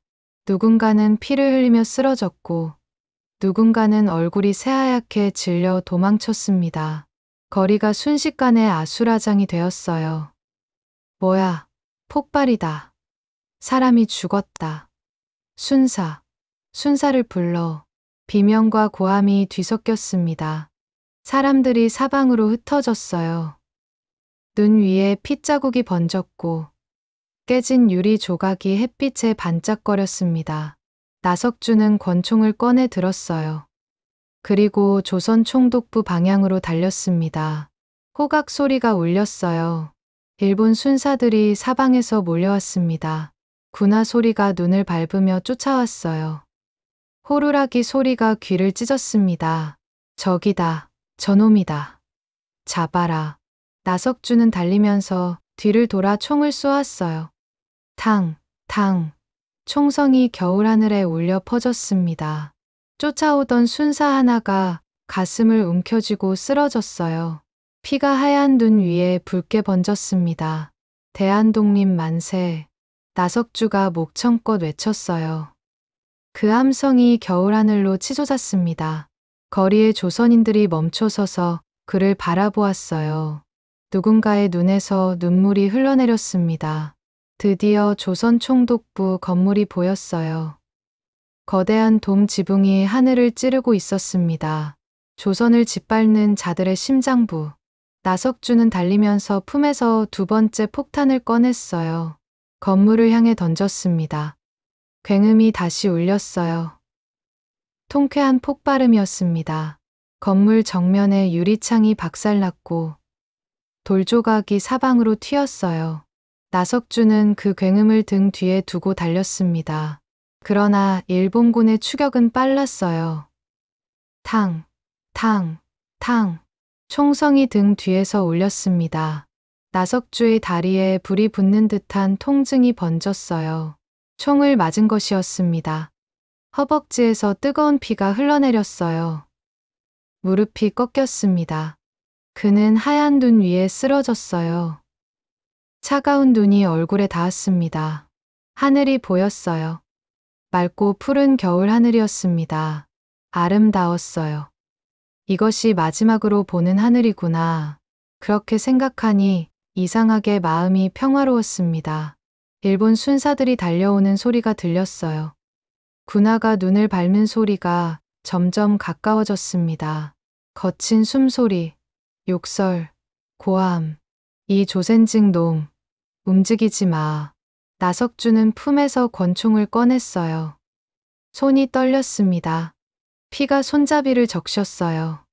누군가는 피를 흘리며 쓰러졌고 누군가는 얼굴이 새하얗게 질려 도망쳤습니다. 거리가 순식간에 아수라장이 되었어요. 뭐야, 폭발이다. 사람이 죽었다. 순사를 불러. 비명과 고함이 뒤섞였습니다. 사람들이 사방으로 흩어졌어요. 눈 위에 핏자국이 번졌고 깨진 유리 조각이 햇빛에 반짝거렸습니다. 나석주는 권총을 꺼내 들었어요. 그리고 조선 총독부 방향으로 달렸습니다. 호각 소리가 울렸어요. 일본 순사들이 사방에서 몰려왔습니다. 군화 소리가 눈을 밟으며 쫓아왔어요. 호루라기 소리가 귀를 찢었습니다. 적이다. 저놈이다. 잡아라. 나석주는 달리면서 뒤를 돌아 총을 쏘았어요. 탕, 탕. 총성이 겨울 하늘에 울려 퍼졌습니다. 쫓아오던 순사 하나가 가슴을 움켜쥐고 쓰러졌어요. 피가 하얀 눈 위에 붉게 번졌습니다. 대한독립 만세. 나석주가 목청껏 외쳤어요. 그 함성이 겨울하늘로 치솟았습니다. 거리의 조선인들이 멈춰서서 그를 바라보았어요. 누군가의 눈에서 눈물이 흘러내렸습니다. 드디어 조선 총독부 건물이 보였어요. 거대한 돔 지붕이 하늘을 찌르고 있었습니다. 조선을 짓밟는 자들의 심장부. 나석주는 달리면서 품에서 두 번째 폭탄을 꺼냈어요. 건물을 향해 던졌습니다. 굉음이 다시 울렸어요. 통쾌한 폭발음이었습니다. 건물 정면에 유리창이 박살났고 돌조각이 사방으로 튀었어요. 나석주는 그 굉음을 등 뒤에 두고 달렸습니다. 그러나 일본군의 추격은 빨랐어요. 탕, 탕, 탕. 총성이 등 뒤에서 울렸습니다. 나석주의 다리에 불이 붙는 듯한 통증이 번졌어요. 총을 맞은 것이었습니다. 허벅지에서 뜨거운 피가 흘러내렸어요. 무릎이 꺾였습니다. 그는 하얀 눈 위에 쓰러졌어요. 차가운 눈이 얼굴에 닿았습니다. 하늘이 보였어요. 맑고 푸른 겨울 하늘이었습니다. 아름다웠어요. 이것이 마지막으로 보는 하늘이구나. 그렇게 생각하니 이상하게 마음이 평화로웠습니다. 일본 순사들이 달려오는 소리가 들렸어요. 군화가 눈을 밟는 소리가 점점 가까워졌습니다. 거친 숨소리, 욕설, 고함. 이 조센징 놈, 움직이지 마. 나석주는 품에서 권총을 꺼냈어요. 손이 떨렸습니다. 피가 손잡이를 적셨어요.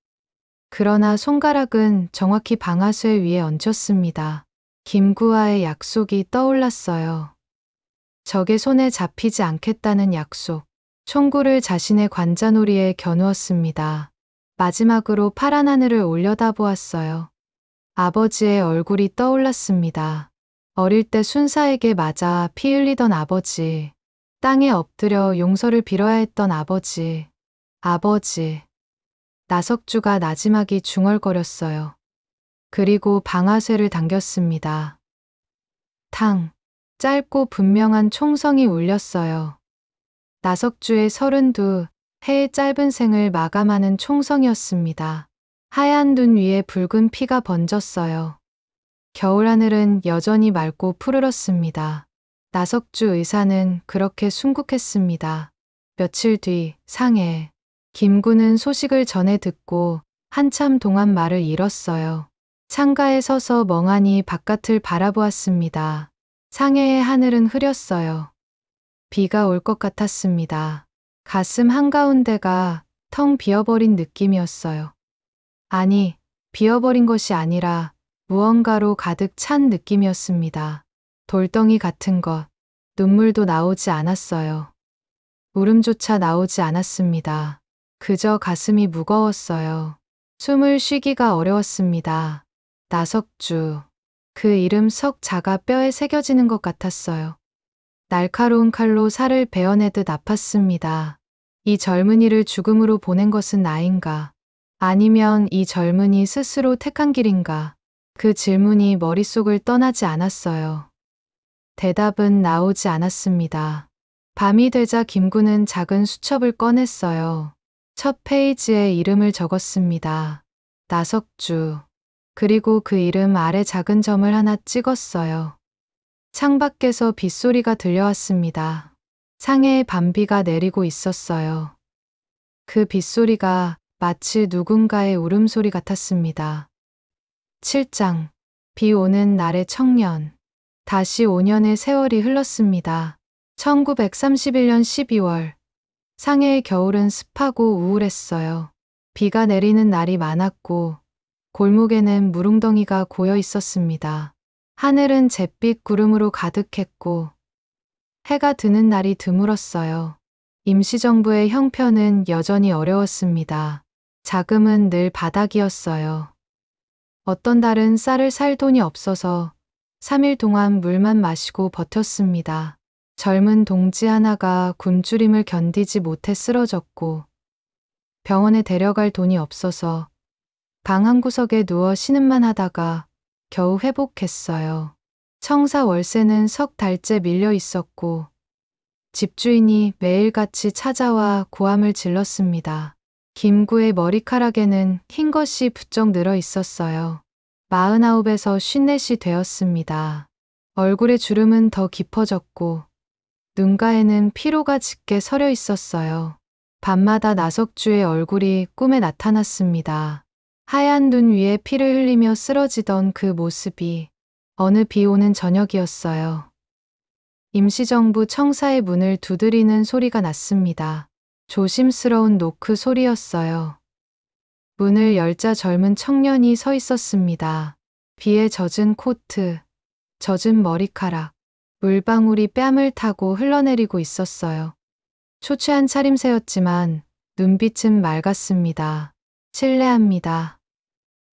그러나 손가락은 정확히 방아쇠 위에 얹혔습니다. 김구와의 약속이 떠올랐어요. 적의 손에 잡히지 않겠다는 약속. 총구를 자신의 관자놀이에 겨누었습니다. 마지막으로 파란 하늘을 올려다보았어요. 아버지의 얼굴이 떠올랐습니다. 어릴 때 순사에게 맞아 피 흘리던 아버지. 땅에 엎드려 용서를 빌어야 했던 아버지. 아버지. 나석주가 나지막이 중얼거렸어요. 그리고 방아쇠를 당겼습니다. 탕. 짧고 분명한 총성이 울렸어요. 나석주의 32해의 짧은 생을 마감하는 총성이었습니다. 하얀 눈 위에 붉은 피가 번졌어요. 겨울하늘은 여전히 맑고 푸르렀습니다. 나석주 의사는 그렇게 순국했습니다. 며칠 뒤 상해. 김구는 소식을 전해 듣고 한참 동안 말을 잃었어요. 창가에 서서 멍하니 바깥을 바라보았습니다. 상해의 하늘은 흐렸어요. 비가 올 것 같았습니다. 가슴 한가운데가 텅 비어버린 느낌이었어요. 아니, 비어버린 것이 아니라 무언가로 가득 찬 느낌이었습니다. 돌덩이 같은 것, 눈물도 나오지 않았어요. 울음조차 나오지 않았습니다. 그저 가슴이 무거웠어요. 숨을 쉬기가 어려웠습니다. 나석주. 그 이름 석 자가 뼈에 새겨지는 것 같았어요. 날카로운 칼로 살을 베어내듯 아팠습니다. 이 젊은이를 죽음으로 보낸 것은 나인가? 아니면 이 젊은이 스스로 택한 길인가? 그 질문이 머릿속을 떠나지 않았어요. 대답은 나오지 않았습니다. 밤이 되자 김구는 작은 수첩을 꺼냈어요. 첫 페이지에 이름을 적었습니다. 나석주. 그리고 그 이름 아래 작은 점을 하나 찍었어요. 창밖에서 빗소리가 들려왔습니다. 상해에 밤비가 내리고 있었어요. 그 빗소리가 마치 누군가의 울음소리 같았습니다. 7장. 비 오는 날의 청년. 다시 5년의 세월이 흘렀습니다. 1931년 12월. 상해의 겨울은 습하고 우울했어요. 비가 내리는 날이 많았고 골목에는 물웅덩이가 고여 있었습니다. 하늘은 잿빛 구름으로 가득했고 해가 드는 날이 드물었어요. 임시정부의 형편은 여전히 어려웠습니다. 자금은 늘 바닥이었어요. 어떤 달은 쌀을 살 돈이 없어서 3일 동안 물만 마시고 버텼습니다. 젊은 동지 하나가 굶주림을 견디지 못해 쓰러졌고 병원에 데려갈 돈이 없어서 방 한 구석에 누워 쉬는만 하다가 겨우 회복했어요. 청사 월세는 석 달째 밀려 있었고 집주인이 매일같이 찾아와 고함을 질렀습니다. 김구의 머리카락에는 흰 것이 부쩍 늘어 있었어요. 49에서 54이 되었습니다. 얼굴의 주름은 더 깊어졌고 눈가에는 피로가 짙게 서려 있었어요. 밤마다 나석주의 얼굴이 꿈에 나타났습니다. 하얀 눈 위에 피를 흘리며 쓰러지던 그 모습이 어느 비 오는 저녁이었어요. 임시정부 청사의 문을 두드리는 소리가 났습니다. 조심스러운 노크 소리였어요. 문을 열자 젊은 청년이 서 있었습니다. 비에 젖은 코트, 젖은 머리카락, 물방울이 뺨을 타고 흘러내리고 있었어요. 초췌한 차림새였지만 눈빛은 맑았습니다. 실례합니다.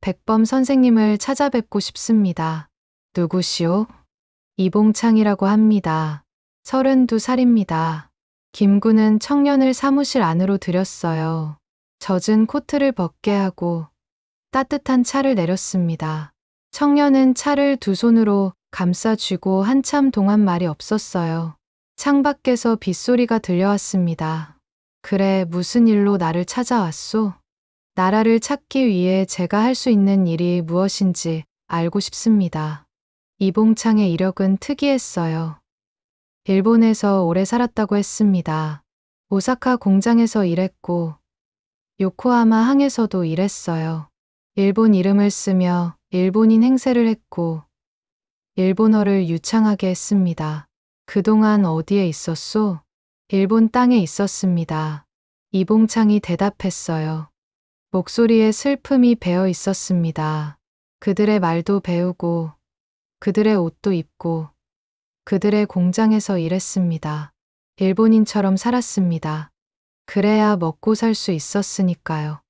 백범 선생님을 찾아뵙고 싶습니다. 누구시오? 이봉창이라고 합니다. 32살입니다. 김구는 청년을 사무실 안으로 들였어요. 젖은 코트를 벗게 하고 따뜻한 차를 내렸습니다. 청년은 차를 두 손으로 감싸 쥐고 한참 동안 말이 없었어요. 창밖에서 빗소리가 들려왔습니다. 그래, 무슨 일로 나를 찾아왔소? 나라를 찾기 위해 제가 할 수 있는 일이 무엇인지 알고 싶습니다. 이봉창의 이력은 특이했어요. 일본에서 오래 살았다고 했습니다. 오사카 공장에서 일했고 요코하마 항에서도 일했어요. 일본 이름을 쓰며 일본인 행세를 했고 일본어를 유창하게 했습니다. 그동안 어디에 있었소? 일본 땅에 있었습니다. 이봉창이 대답했어요. 목소리에 슬픔이 배어 있었습니다. 그들의 말도 배우고 그들의 옷도 입고 그들의 공장에서 일했습니다. 일본인처럼 살았습니다. 그래야 먹고 살 수 있었으니까요.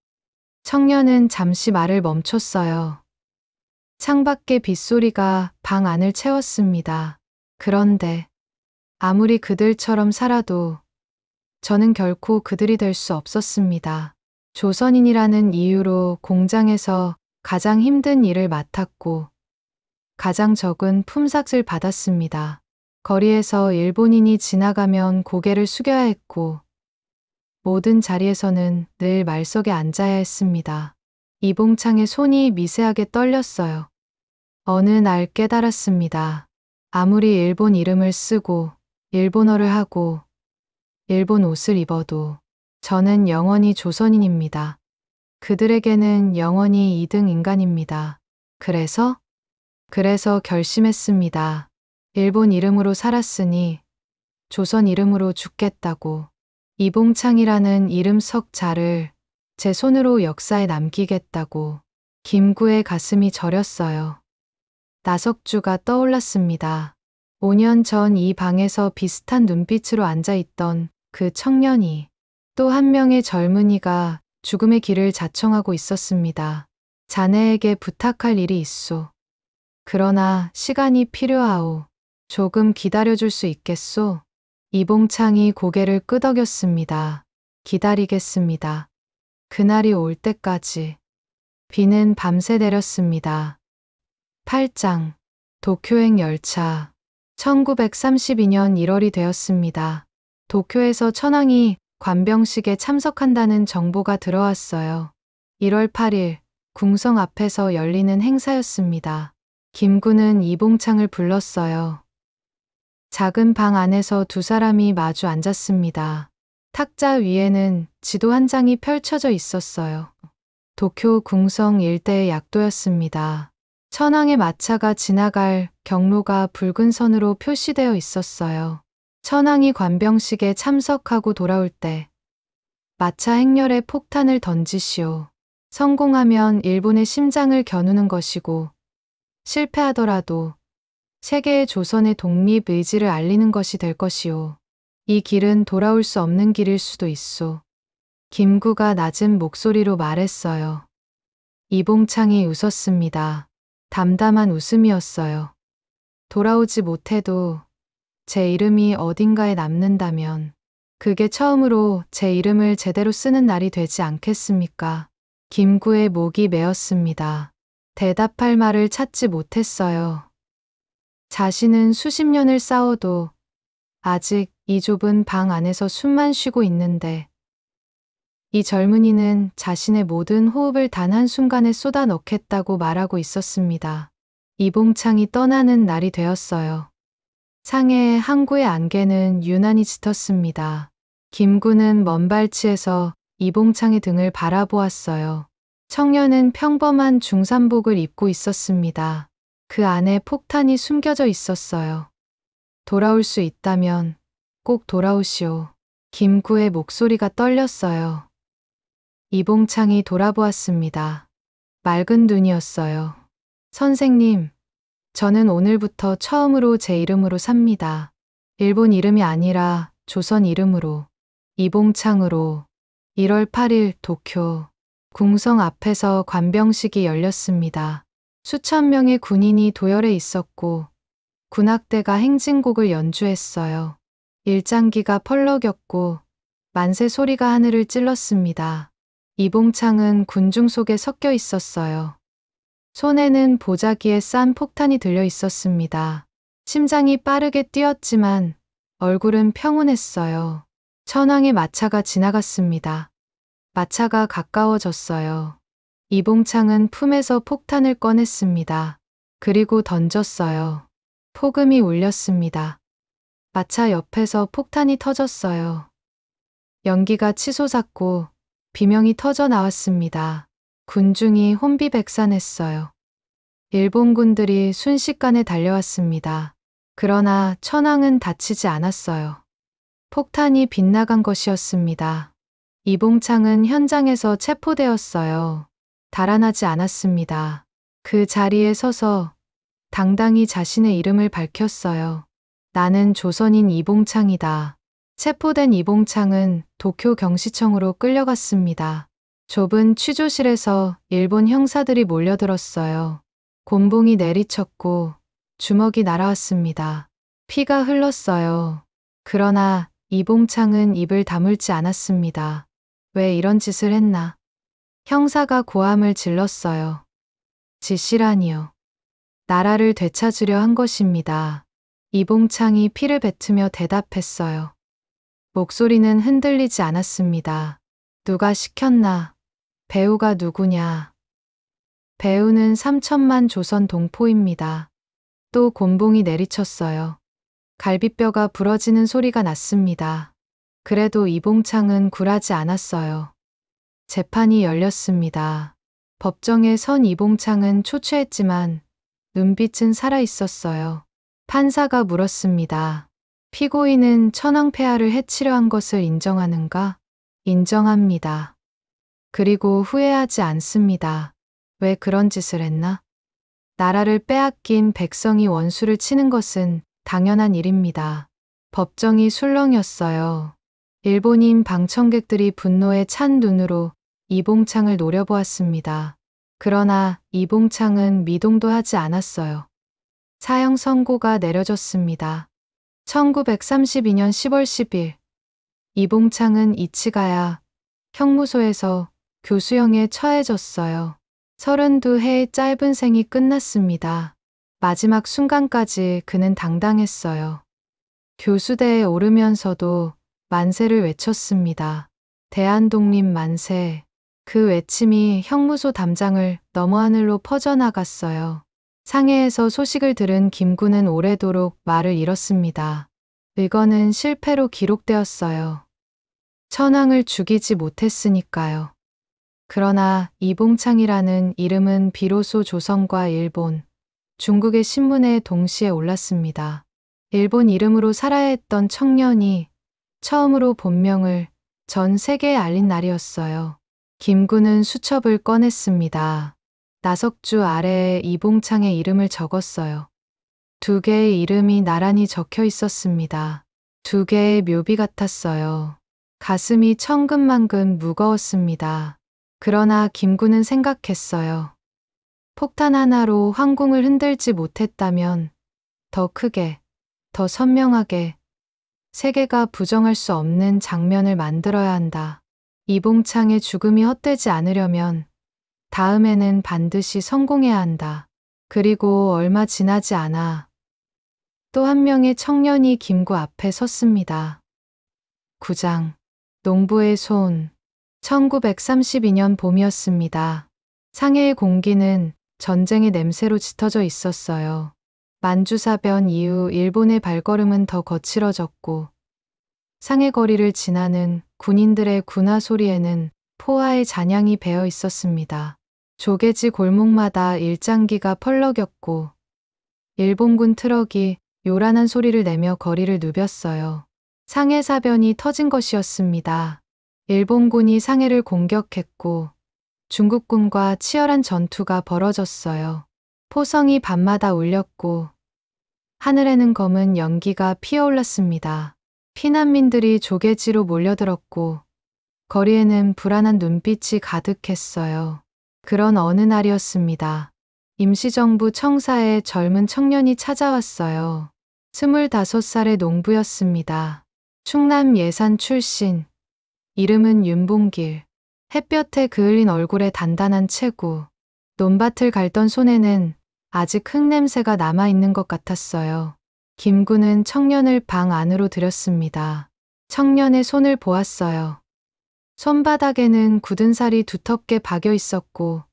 청년은 잠시 말을 멈췄어요. 창밖의 빗소리가 방 안을 채웠습니다. 그런데 아무리 그들처럼 살아도 저는 결코 그들이 될 수 없었습니다. 조선인이라는 이유로 공장에서 가장 힘든 일을 맡았고 가장 적은 품삯을 받았습니다. 거리에서 일본인이 지나가면 고개를 숙여야 했고 모든 자리에서는 늘 말석에 앉아야 했습니다. 이봉창의 손이 미세하게 떨렸어요. 어느 날 깨달았습니다. 아무리 일본 이름을 쓰고 일본어를 하고 일본 옷을 입어도 저는 영원히 조선인입니다. 그들에게는 영원히 2등 인간입니다. 그래서 결심했습니다. 일본 이름으로 살았으니 조선 이름으로 죽겠다고. 이봉창이라는 이름 석 자를 제 손으로 역사에 남기겠다고. 김구의 가슴이 저렸어요. 나석주가 떠올랐습니다. 5년 전 이 방에서 비슷한 눈빛으로 앉아있던 그 청년이, 또 한 명의 젊은이가 죽음의 길을 자청하고 있었습니다. 자네에게 부탁할 일이 있소. 그러나 시간이 필요하오. 조금 기다려줄 수 있겠소? 이봉창이 고개를 끄덕였습니다. 기다리겠습니다. 그날이 올 때까지. 비는 밤새 내렸습니다. 8장 도쿄행 열차. 1932년 1월이 되었습니다. 도쿄에서 천황이 관병식에 참석한다는 정보가 들어왔어요. 1월 8일 궁성 앞에서 열리는 행사였습니다. 김구는 이봉창을 불렀어요. 작은 방 안에서 두 사람이 마주 앉았습니다. 탁자 위에는 지도 한 장이 펼쳐져 있었어요. 도쿄 궁성 일대의 약도였습니다. 천황의 마차가 지나갈 경로가 붉은 선으로 표시되어 있었어요. 천황이 관병식에 참석하고 돌아올 때 마차 행렬에 폭탄을 던지시오. 성공하면 일본의 심장을 겨누는 것이고 실패하더라도 세계의 조선의 독립 의지를 알리는 것이 될 것이오. 이 길은 돌아올 수 없는 길일 수도 있소. 김구가 낮은 목소리로 말했어요. 이봉창이 웃었습니다. 담담한 웃음이었어요. 돌아오지 못해도 제 이름이 어딘가에 남는다면 그게 처음으로 제 이름을 제대로 쓰는 날이 되지 않겠습니까? 김구의 목이 메었습니다. 대답할 말을 찾지 못했어요. 자신은 수십 년을 싸워도 아직 이 좁은 방 안에서 숨만 쉬고 있는데 이 젊은이는 자신의 모든 호흡을 단 한순간에 쏟아 넣겠다고 말하고 있었습니다. 이봉창이 떠나는 날이 되었어요. 상해의 항구의 안개는 유난히 짙었습니다. 김구는 먼 발치에서 이봉창의 등을 바라보았어요. 청년은 평범한 중산복을 입고 있었습니다. 그 안에 폭탄이 숨겨져 있었어요. 돌아올 수 있다면 꼭 돌아오시오. 김구의 목소리가 떨렸어요. 이봉창이 돌아보았습니다. 맑은 눈이었어요. 선생님, 저는 오늘부터 처음으로 제 이름으로 삽니다. 일본 이름이 아니라 조선 이름으로, 이봉창으로. 1월 8일 도쿄 궁성 앞에서 관병식이 열렸습니다. 수천 명의 군인이 도열해 있었고 군악대가 행진곡을 연주했어요. 일장기가 펄럭였고 만세 소리가 하늘을 찔렀습니다. 이봉창은 군중 속에 섞여 있었어요. 손에는 보자기에 싼 폭탄이 들려 있었습니다. 심장이 빠르게 뛰었지만 얼굴은 평온했어요. 천황의 마차가 지나갔습니다. 마차가 가까워졌어요. 이봉창은 품에서 폭탄을 꺼냈습니다. 그리고 던졌어요. 폭음이 울렸습니다. 마차 옆에서 폭탄이 터졌어요. 연기가 치솟았고 비명이 터져 나왔습니다. 군중이 혼비백산했어요. 일본군들이 순식간에 달려왔습니다. 그러나 천황은 다치지 않았어요. 폭탄이 빗나간 것이었습니다. 이봉창은 현장에서 체포되었어요. 달아나지 않았습니다. 그 자리에 서서 당당히 자신의 이름을 밝혔어요. 나는 조선인 이봉창이다. 체포된 이봉창은 도쿄 경시청으로 끌려갔습니다. 좁은 취조실에서 일본 형사들이 몰려들었어요. 곤봉이 내리쳤고 주먹이 날아왔습니다. 피가 흘렀어요. 그러나 이봉창은 입을 다물지 않았습니다. 왜 이런 짓을 했나? 형사가 고함을 질렀어요. 짓이라니요. 나라를 되찾으려 한 것입니다. 이봉창이 피를 뱉으며 대답했어요. 목소리는 흔들리지 않았습니다. 누가 시켰나? 배우가 누구냐? 배우는 3천만 조선 동포입니다. 또 곤봉이 내리쳤어요. 갈비뼈가 부러지는 소리가 났습니다. 그래도 이봉창은 굴하지 않았어요. 재판이 열렸습니다. 법정에 선 이봉창은 초췌했지만 눈빛은 살아있었어요. 판사가 물었습니다. 피고인은 천황폐하를 해치려 한 것을 인정하는가? 인정합니다. 그리고 후회하지 않습니다. 왜 그런 짓을 했나? 나라를 빼앗긴 백성이 원수를 치는 것은 당연한 일입니다. 법정이 술렁였어요. 일본인 방청객들이 분노에 찬 눈으로 이봉창을 노려보았습니다. 그러나 이봉창은 미동도 하지 않았어요. 사형 선고가 내려졌습니다. 1932년 10월 10일 이봉창은 이치가야 형무소에서 교수형에 처해졌어요. 32해의 짧은 생이 끝났습니다. 마지막 순간까지 그는 당당했어요. 교수대에 오르면서도 만세를 외쳤습니다. 대한독립 만세. 그 외침이 형무소 담장을 넘어 하늘로 퍼져나갔어요. 상해에서 소식을 들은 김구는 오래도록 말을 잃었습니다. 의거는 실패로 기록되었어요. 천황을 죽이지 못했으니까요. 그러나 이봉창이라는 이름은 비로소 조선과 일본, 중국의 신문에 동시에 올랐습니다. 일본 이름으로 살아야 했던 청년이 처음으로 본명을 전 세계에 알린 날이었어요. 김구는 수첩을 꺼냈습니다. 나석주 아래에 이봉창의 이름을 적었어요. 2개의 이름이 나란히 적혀 있었습니다. 2개의 묘비 같았어요. 가슴이 천근만근 무거웠습니다. 그러나 김구는 생각했어요. 폭탄 하나로 황궁을 흔들지 못했다면 더 크게, 더 선명하게 세계가 부정할 수 없는 장면을 만들어야 한다. 이봉창의 죽음이 헛되지 않으려면 다음에는 반드시 성공해야 한다. 그리고 얼마 지나지 않아 또 한 명의 청년이 김구 앞에 섰습니다. 9장 농부의 손 1932년 봄이었습니다. 상해의 공기는 전쟁의 냄새로 짙어져 있었어요. 만주사변 이후 일본의 발걸음은 더 거칠어졌고 상해 거리를 지나는 군인들의 군화 소리에는 포화의 잔향이 배어 있었습니다. 조개지 골목마다 일장기가 펄럭였고 일본군 트럭이 요란한 소리를 내며 거리를 누볐어요. 상해사변이 터진 것이었습니다. 일본군이 상해를 공격했고 중국군과 치열한 전투가 벌어졌어요. 포성이 밤마다 울렸고 하늘에는 검은 연기가 피어올랐습니다. 피난민들이 조개지로 몰려들었고 거리에는 불안한 눈빛이 가득했어요. 그런 어느 날이었습니다. 임시정부 청사에 젊은 청년이 찾아왔어요. 25살의 농부였습니다. 충남 예산 출신. 이름은 윤봉길. 햇볕에 그을린 얼굴에 단단한 체구. 논밭을 갈던 손에는 아직 흙냄새가 남아있는 것 같았어요. 김구는 청년을 방 안으로 들였습니다. 청년의 손을 보았어요. 손바닥에는 굳은 살이 두텁게 박여 있었고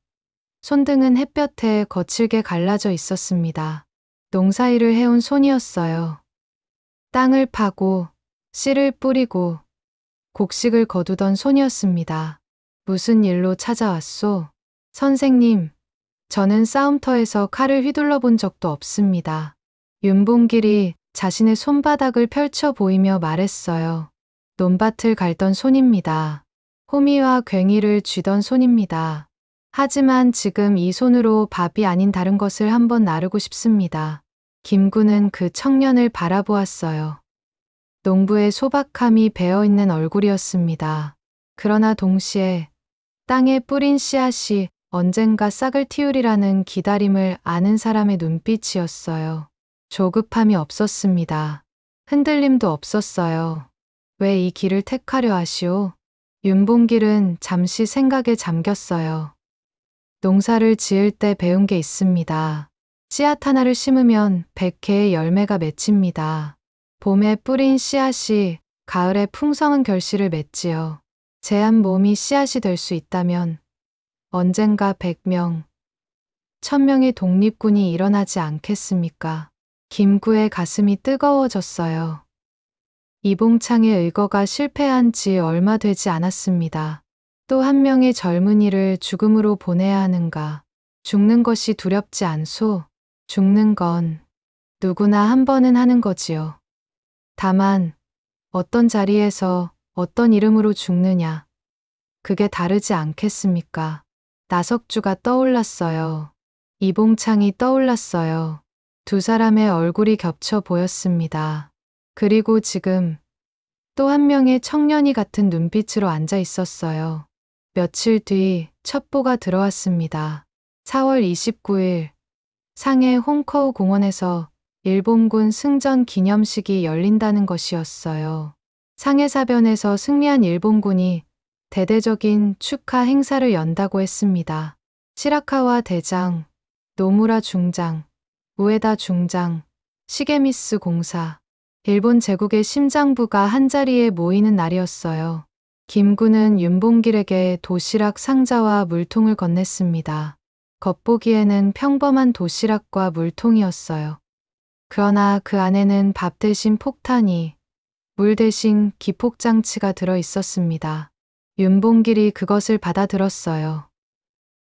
손등은 햇볕에 거칠게 갈라져 있었습니다. 농사일을 해온 손이었어요. 땅을 파고 씨를 뿌리고 곡식을 거두던 손이었습니다. 무슨 일로 찾아왔소? 선생님, 저는 싸움터에서 칼을 휘둘러 본 적도 없습니다. 윤봉길이 자신의 손바닥을 펼쳐 보이며 말했어요. 논밭을 갈던 손입니다. 호미와 괭이를 쥐던 손입니다. 하지만 지금 이 손으로 밥이 아닌 다른 것을 한번 나르고 싶습니다. 김구는 그 청년을 바라보았어요. 농부의 소박함이 배어있는 얼굴이었습니다. 그러나 동시에 땅에 뿌린 씨앗이 언젠가 싹을 틔우리라는 기다림을 아는 사람의 눈빛이었어요. 조급함이 없었습니다. 흔들림도 없었어요. 왜 이 길을 택하려 하시오? 윤봉길은 잠시 생각에 잠겼어요. 농사를 지을 때 배운 게 있습니다. 씨앗 하나를 심으면 100개의 열매가 맺힙니다. 봄에 뿌린 씨앗이 가을에 풍성한 결실을 맺지요. 제 한 몸이 씨앗이 될 수 있다면 언젠가 100명, 1000명의 독립군이 일어나지 않겠습니까? 김구의 가슴이 뜨거워졌어요. 이봉창의 의거가 실패한 지 얼마 되지 않았습니다. 또 한 명의 젊은이를 죽음으로 보내야 하는가? 죽는 것이 두렵지 않소? 죽는 건 누구나 한 번은 하는 거지요. 다만 어떤 자리에서 어떤 이름으로 죽느냐? 그게 다르지 않겠습니까? 나석주가 떠올랐어요. 이봉창이 떠올랐어요. 두 사람의 얼굴이 겹쳐 보였습니다. 그리고 지금 또 한 명의 청년이 같은 눈빛으로 앉아 있었어요. 며칠 뒤 첩보가 들어왔습니다. 4월 29일 상해 홍커우 공원에서 일본군 승전 기념식이 열린다는 것이었어요. 상해사변에서 승리한 일본군이 대대적인 축하 행사를 연다고 했습니다. 시라카와 대장, 노무라 중장, 우에다 중장, 시게미스 공사, 일본 제국의 심장부가 한자리에 모이는 날이었어요. 김구는 윤봉길에게 도시락 상자와 물통을 건넸습니다. 겉보기에는 평범한 도시락과 물통이었어요. 그러나 그 안에는 밥 대신 폭탄이, 물 대신 기폭장치가 들어 있었습니다. 윤봉길이 그것을 받아들었어요.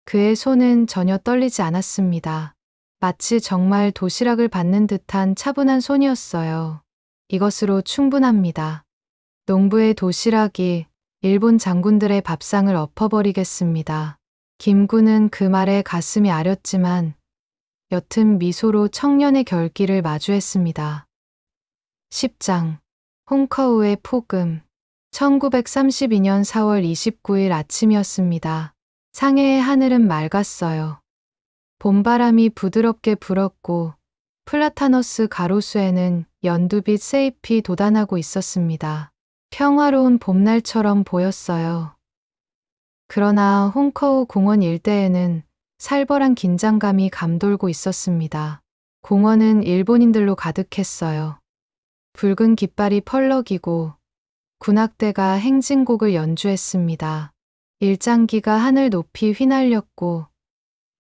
그의 손은 전혀 떨리지 않았습니다. 마치 정말 도시락을 받는 듯한 차분한 손이었어요. 이것으로 충분합니다. 농부의 도시락이 일본 장군들의 밥상을 엎어버리겠습니다. 김구는 그 말에 가슴이 아렸지만 옅은 미소로 청년의 결기를 마주했습니다. 10장 홍커우의 폭음 1932년 4월 29일 아침이었습니다. 상해의 하늘은 맑았어요. 봄바람이 부드럽게 불었고 플라타너스 가로수에는 연두빛 새잎이 돋아나고 있었습니다. 평화로운 봄날처럼 보였어요. 그러나 홍커우 공원 일대에는 살벌한 긴장감이 감돌고 있었습니다. 공원은 일본인들로 가득했어요. 붉은 깃발이 펄럭이고 군악대가 행진곡을 연주했습니다. 일장기가 하늘 높이 휘날렸고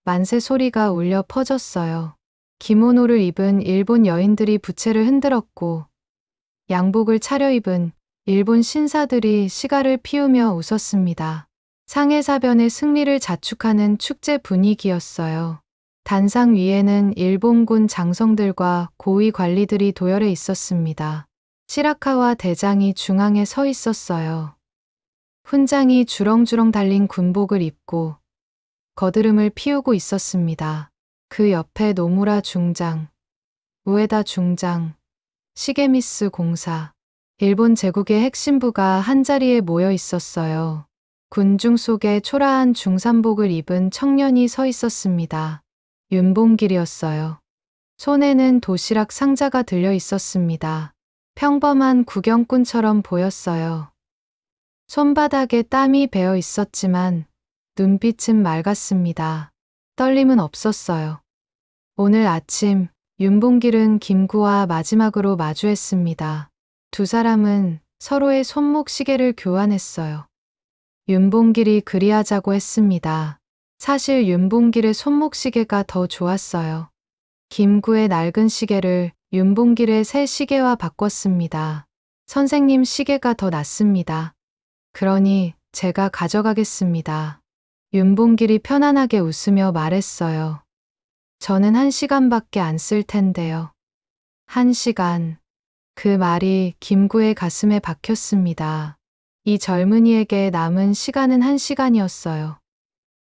만세 소리가 울려 퍼졌어요. 기모노를 입은 일본 여인들이 부채를 흔들었고 양복을 차려입은 일본 신사들이 시가를 피우며 웃었습니다. 상해사변의 승리를 자축하는 축제 분위기였어요. 단상 위에는 일본군 장성들과 고위 관리들이 도열해 있었습니다. 시라카와 대장이 중앙에 서 있었어요. 훈장이 주렁주렁 달린 군복을 입고 거드름을 피우고 있었습니다. 그 옆에 노무라 중장, 우에다 중장, 시게미스 공사, 일본 제국의 핵심부가 한자리에 모여 있었어요. 군중 속에 초라한 중산복을 입은 청년이 서 있었습니다. 윤봉길이었어요. 손에는 도시락 상자가 들려 있었습니다. 평범한 구경꾼처럼 보였어요. 손바닥에 땀이 배어 있었지만 눈빛은 맑았습니다. 떨림은 없었어요. 오늘 아침 윤봉길은 김구와 마지막으로 마주했습니다. 두 사람은 서로의 손목 시계를 교환했어요. 윤봉길이 그리하자고 했습니다. 사실 윤봉길의 손목 시계가 더 좋았어요. 김구의 낡은 시계를 윤봉길의 새 시계와 바꿨습니다. 선생님 시계가 더 낫습니다. 그러니 제가 가져가겠습니다. 윤봉길이 편안하게 웃으며 말했어요. 저는 1시간밖에 안 쓸 텐데요. 1시간. 그 말이 김구의 가슴에 박혔습니다. 이 젊은이에게 남은 시간은 1시간이었어요.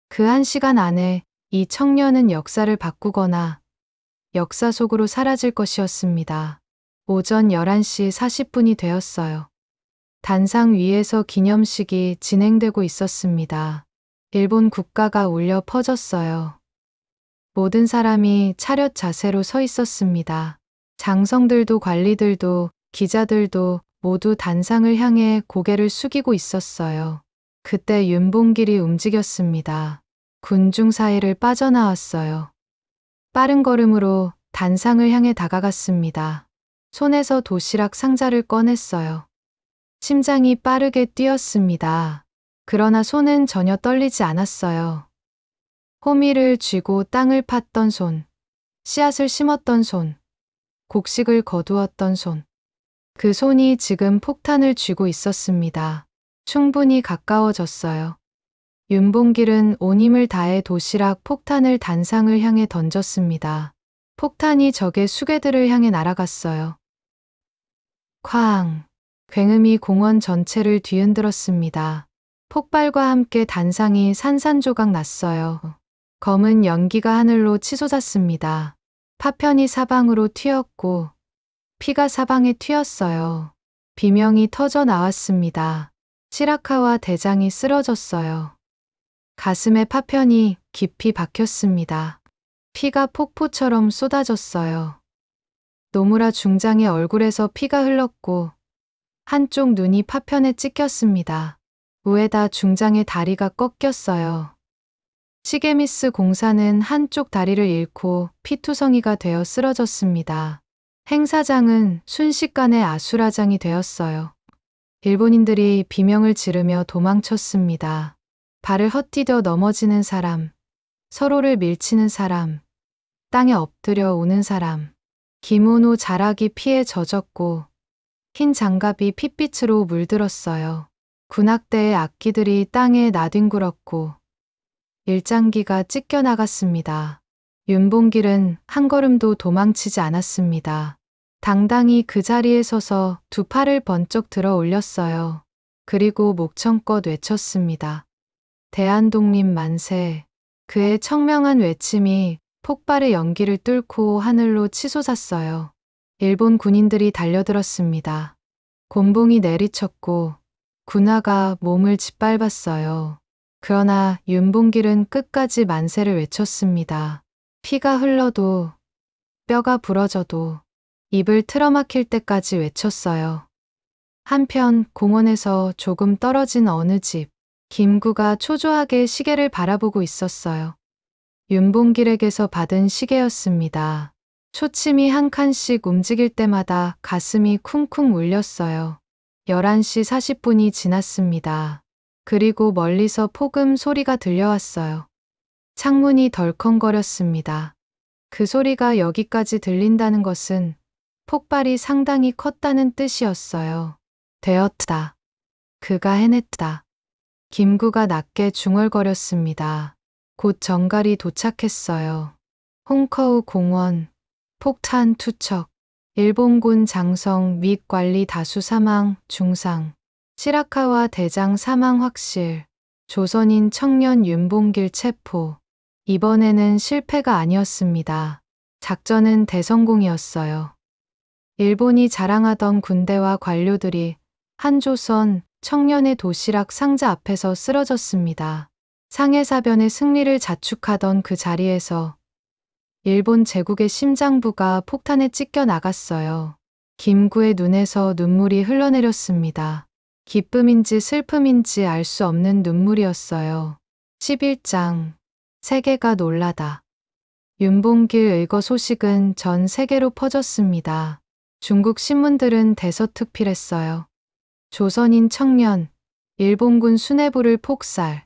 그 1시간 안에 이 청년은 역사를 바꾸거나 역사 속으로 사라질 것이었습니다. 오전 11시 40분이 되었어요. 단상 위에서 기념식이 진행되고 있었습니다. 일본 국가가 울려 퍼졌어요. 모든 사람이 차렷 자세로 서 있었습니다. 장성들도 관리들도 기자들도 모두 단상을 향해 고개를 숙이고 있었어요. 그때 윤봉길이 움직였습니다. 군중 사이를 빠져나왔어요. 빠른 걸음으로 단상을 향해 다가갔습니다. 손에서 도시락 상자를 꺼냈어요. 심장이 빠르게 뛰었습니다. 그러나 손은 전혀 떨리지 않았어요. 호미를 쥐고 땅을 팠던 손, 씨앗을 심었던 손, 곡식을 거두었던 손. 그 손이 지금 폭탄을 쥐고 있었습니다. 충분히 가까워졌어요. 윤봉길은 온 힘을 다해 도시락 폭탄을 단상을 향해 던졌습니다. 폭탄이 적의 수괴들을 향해 날아갔어요. 쾅! 굉음이 공원 전체를 뒤흔들었습니다. 폭발과 함께 단상이 산산조각 났어요. 검은 연기가 하늘로 치솟았습니다. 파편이 사방으로 튀었고 피가 사방에 튀었어요. 비명이 터져 나왔습니다. 시라카와 대장이 쓰러졌어요. 가슴에 파편이 깊이 박혔습니다. 피가 폭포처럼 쏟아졌어요. 노무라 중장의 얼굴에서 피가 흘렀고 한쪽 눈이 파편에 찍혔습니다. 우에다 중장의 다리가 꺾였어요. 시게미스 공사는 한쪽 다리를 잃고 피투성이가 되어 쓰러졌습니다. 행사장은 순식간에 아수라장이 되었어요. 일본인들이 비명을 지르며 도망쳤습니다. 발을 헛디뎌 넘어지는 사람, 서로를 밀치는 사람, 땅에 엎드려 우는 사람. 기모노 자락이 피에 젖었고 흰 장갑이 핏빛으로 물들었어요. 군악대의 악기들이 땅에 나뒹굴었고 일장기가 찢겨나갔습니다. 윤봉길은 한 걸음도 도망치지 않았습니다. 당당히 그 자리에 서서 두 팔을 번쩍 들어 올렸어요. 그리고 목청껏 외쳤습니다. 대한독립 만세. 그의 청명한 외침이 폭발의 연기를 뚫고 하늘로 치솟았어요. 일본 군인들이 달려들었습니다. 곤봉이 내리쳤고 군화가 몸을 짓밟았어요. 그러나 윤봉길은 끝까지 만세를 외쳤습니다. 피가 흘러도 뼈가 부러져도 입을 틀어막힐 때까지 외쳤어요. 한편 공원에서 조금 떨어진 어느 집, 김구가 초조하게 시계를 바라보고 있었어요. 윤봉길에게서 받은 시계였습니다. 초침이 한 칸씩 움직일 때마다 가슴이 쿵쿵 울렸어요. 11시 40분이 지났습니다. 그리고 멀리서 폭음 소리가 들려왔어요. 창문이 덜컹거렸습니다. 그 소리가 여기까지 들린다는 것은 폭발이 상당히 컸다는 뜻이었어요. 되었다. 그가 해냈다. 김구가 낮게 중얼거렸습니다. 곧 정갈이 도착했어요. 홍커우 공원, 폭탄 투척, 일본군 장성 및 관리 다수 사망, 중상, 시라카와 대장 사망 확실, 조선인 청년 윤봉길 체포. 이번에는 실패가 아니었습니다. 작전은 대성공이었어요. 일본이 자랑하던 군대와 관료들이 한조선 청년의 도시락 상자 앞에서 쓰러졌습니다. 상해사변의 승리를 자축하던 그 자리에서 일본 제국의 심장부가 폭탄에 찢겨 나갔어요. 김구의 눈에서 눈물이 흘러내렸습니다. 기쁨인지 슬픔인지 알 수 없는 눈물이었어요. 11장 세계가 놀라다. 윤봉길 의거 소식은 전 세계로 퍼졌습니다. 중국 신문들은 대서특필했어요. 조선인 청년, 일본군 수뇌부를 폭살.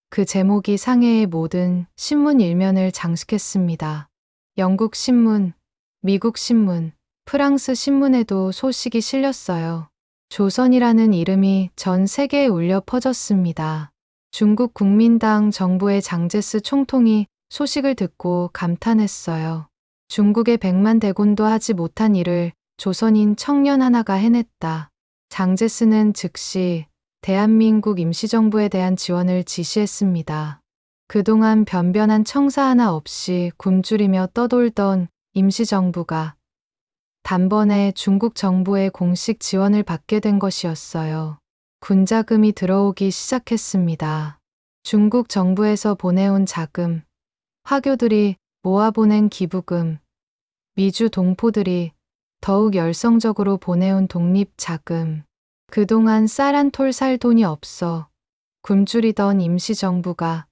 그 제목이 상해의 모든 신문 일면을 장식했습니다. 영국 신문, 미국 신문, 프랑스 신문에도 소식이 실렸어요. 조선이라는 이름이 전 세계에 울려 퍼졌습니다. 중국 국민당 정부의 장제스 총통이 소식을 듣고 감탄했어요. 중국의 100만 대군도 하지 못한 일을 조선인 청년 하나가 해냈다. 장제스는 즉시 대한민국 임시정부에 대한 지원을 지시했습니다. 그동안 변변한 청사 하나 없이 굶주리며 떠돌던 임시정부가 단번에 중국 정부의 공식 지원을 받게 된 것이었어요. 군자금이 들어오기 시작했습니다. 중국 정부에서 보내온 자금, 화교들이 모아보낸 기부금, 미주 동포들이 더욱 열성적으로 보내온 독립자금, 그동안 쌀 한 톨 살 돈이 없어 굶주리던 임시정부가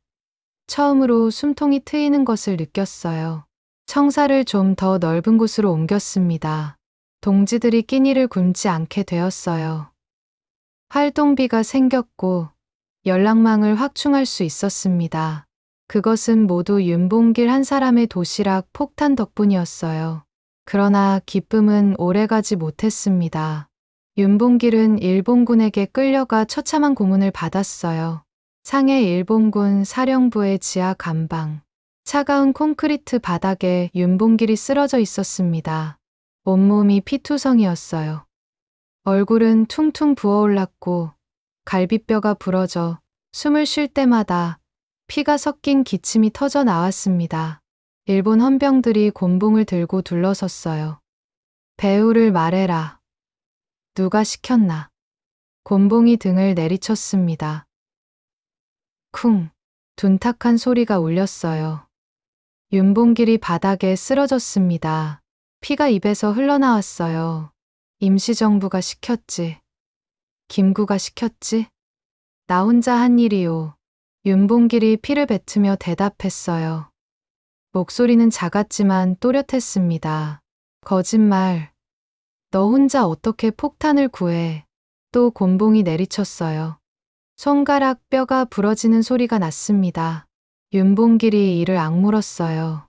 처음으로 숨통이 트이는 것을 느꼈어요. 청사를 좀 더 넓은 곳으로 옮겼습니다. 동지들이 끼니를 굶지 않게 되었어요. 활동비가 생겼고 연락망을 확충할 수 있었습니다. 그것은 모두 윤봉길 한 사람의 도시락 폭탄 덕분이었어요. 그러나 기쁨은 오래가지 못했습니다. 윤봉길은 일본군에게 끌려가 처참한 고문을 받았어요. 상해 일본군 사령부의 지하 감방. 차가운 콘크리트 바닥에 윤봉길이 쓰러져 있었습니다. 온몸이 피투성이었어요. 얼굴은 퉁퉁 부어올랐고 갈비뼈가 부러져 숨을 쉴 때마다 피가 섞인 기침이 터져 나왔습니다. 일본 헌병들이 곤봉을 들고 둘러섰어요. 배우를 말해라. 누가 시켰나. 곤봉이 등을 내리쳤습니다. 쿵, 둔탁한 소리가 울렸어요. 윤봉길이 바닥에 쓰러졌습니다. 피가 입에서 흘러나왔어요. 임시정부가 시켰지. 김구가 시켰지? 나 혼자 한 일이요. 윤봉길이 피를 뱉으며 대답했어요. 목소리는 작았지만 또렷했습니다. 거짓말. 너 혼자 어떻게 폭탄을 구해. 또 곤봉이 내리쳤어요. 손가락 뼈가 부러지는 소리가 났습니다. 윤봉길이 이를 악물었어요.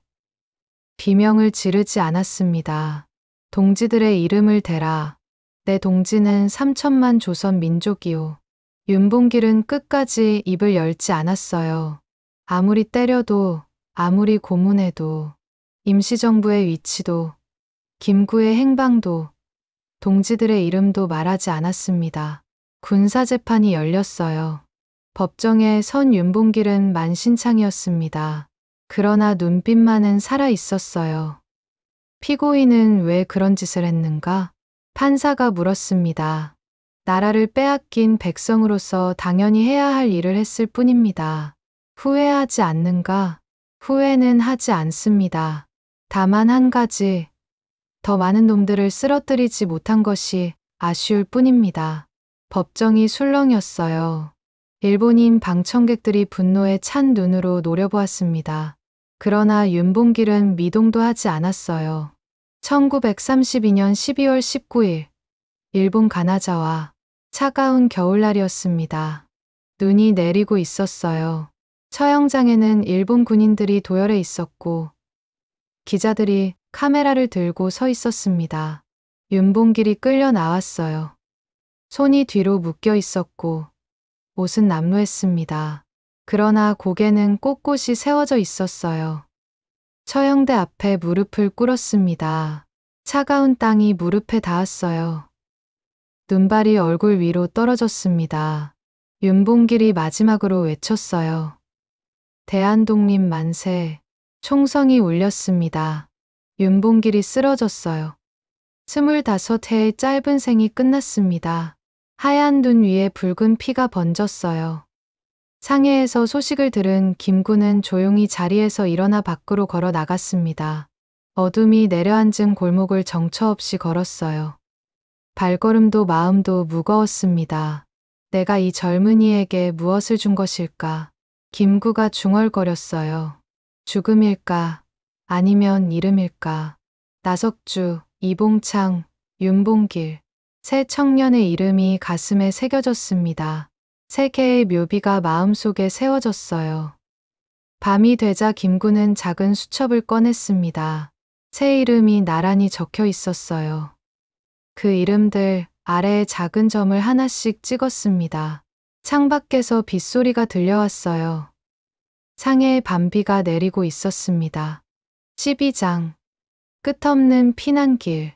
비명을 지르지 않았습니다. 동지들의 이름을 대라. 내 동지는 3천만 조선 민족이요. 윤봉길은 끝까지 입을 열지 않았어요. 아무리 때려도, 아무리 고문해도, 임시정부의 위치도, 김구의 행방도, 동지들의 이름도 말하지 않았습니다. 군사재판이 열렸어요. 법정에 선 윤봉길은 만신창이었습니다. 그러나 눈빛만은 살아 있었어요. 피고인은 왜 그런 짓을 했는가? 판사가 물었습니다. 나라를 빼앗긴 백성으로서 당연히 해야 할 일을 했을 뿐입니다. 후회하지 않는가? 후회는 하지 않습니다. 다만 한 가지, 더 많은 놈들을 쓰러뜨리지 못한 것이 아쉬울 뿐입니다. 법정이 술렁이었어요. 일본인 방청객들이 분노에 찬 눈으로 노려보았습니다. 그러나 윤봉길은 미동도 하지 않았어요. 1932년 12월 19일, 일본 가나자와 차가운 겨울날이었습니다. 눈이 내리고 있었어요. 처형장에는 일본 군인들이 도열해 있었고 기자들이 카메라를 들고 서 있었습니다. 윤봉길이 끌려 나왔어요. 손이 뒤로 묶여 있었고 옷은 남루했습니다. 그러나 고개는 꼿꼿이 세워져 있었어요. 처형대 앞에 무릎을 꿇었습니다. 차가운 땅이 무릎에 닿았어요. 눈발이 얼굴 위로 떨어졌습니다. 윤봉길이 마지막으로 외쳤어요. 대한독립 만세. 총성이 울렸습니다. 윤봉길이 쓰러졌어요. 25해의 짧은 생이 끝났습니다. 하얀 눈 위에 붉은 피가 번졌어요. 상해에서 소식을 들은 김구는 조용히 자리에서 일어나 밖으로 걸어 나갔습니다. 어둠이 내려앉은 골목을 정처 없이 걸었어요. 발걸음도 마음도 무거웠습니다. 내가 이 젊은이에게 무엇을 준 것일까? 김구가 중얼거렸어요. 죽음일까? 아니면 이름일까? 나석주, 이봉창, 윤봉길. 세 청년의 이름이 가슴에 새겨졌습니다. 세 개의 묘비가 마음속에 세워졌어요. 밤이 되자 김구는 작은 수첩을 꺼냈습니다. 세 이름이 나란히 적혀 있었어요. 그 이름들 아래에 작은 점을 하나씩 찍었습니다. 창밖에서 빗소리가 들려왔어요. 상해의 밤비가 내리고 있었습니다. 12장 끝없는 피난길.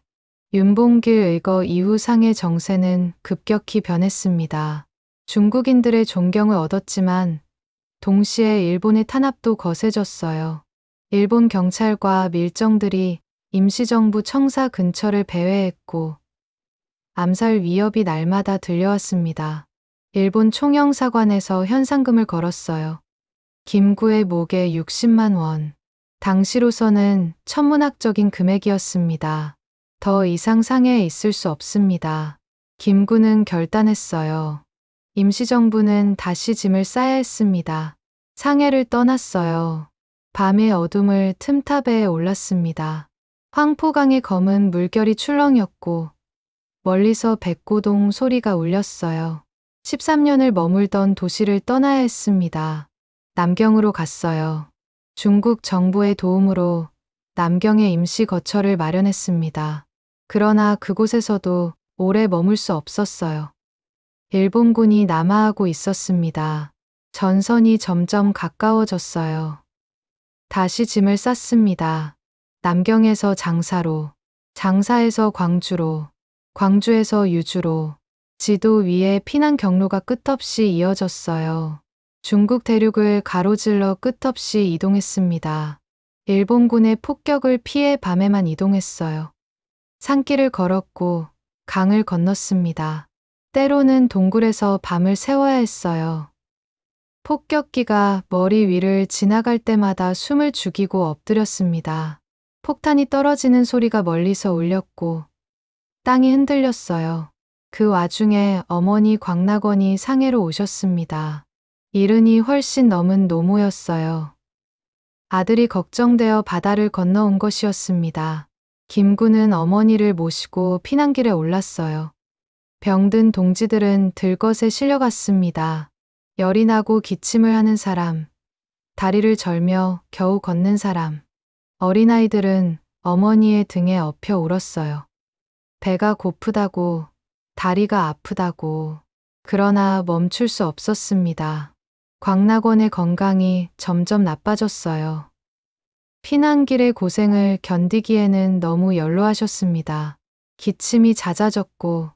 윤봉길 의거 이후 상해 정세는 급격히 변했습니다. 중국인들의 존경을 얻었지만 동시에 일본의 탄압도 거세졌어요. 일본 경찰과 밀정들이 임시정부 청사 근처를 배회했고 암살 위협이 날마다 들려왔습니다. 일본 총영사관에서 현상금을 걸었어요. 김구의 목에 60만 원. 당시로서는 천문학적인 금액이었습니다. 더 이상 상해에 있을 수 없습니다. 김구는 결단했어요. 임시정부는 다시 짐을 싸야 했습니다. 상해를 떠났어요. 밤의 어둠을 틈타배에 올랐습니다. 황포강의 검은 물결이 출렁였고 멀리서 백고동 소리가 울렸어요. 13년을 머물던 도시를 떠나야 했습니다. 남경으로 갔어요. 중국 정부의 도움으로 남경에 임시 거처를 마련했습니다. 그러나 그곳에서도 오래 머물 수 없었어요. 일본군이 남하하고 있었습니다. 전선이 점점 가까워졌어요. 다시 짐을 쌌습니다. 남경에서 장사로, 장사에서 광주로, 광주에서 유주로, 지도 위에 피난 경로가 끝없이 이어졌어요. 중국 대륙을 가로질러 끝없이 이동했습니다. 일본군의 폭격을 피해 밤에만 이동했어요. 산길을 걸었고 강을 건넜습니다. 때로는 동굴에서 밤을 새워야 했어요. 폭격기가 머리 위를 지나갈 때마다 숨을 죽이고 엎드렸습니다. 폭탄이 떨어지는 소리가 멀리서 울렸고 땅이 흔들렸어요. 그 와중에 어머니 광락원이 상해로 오셨습니다. 이른이 훨씬 넘은 노모였어요. 아들이 걱정되어 바다를 건너온 것이었습니다. 김구는 어머니를 모시고 피난길에 올랐어요. 병든 동지들은 들것에 실려갔습니다. 열이 나고 기침을 하는 사람, 다리를 절며 겨우 걷는 사람, 어린아이들은 어머니의 등에 엎혀 울었어요. 배가 고프다고, 다리가 아프다고. 그러나 멈출 수 없었습니다. 광락원의 건강이 점점 나빠졌어요. 피난길의 고생을 견디기에는 너무 연로하셨습니다. 기침이 잦아졌고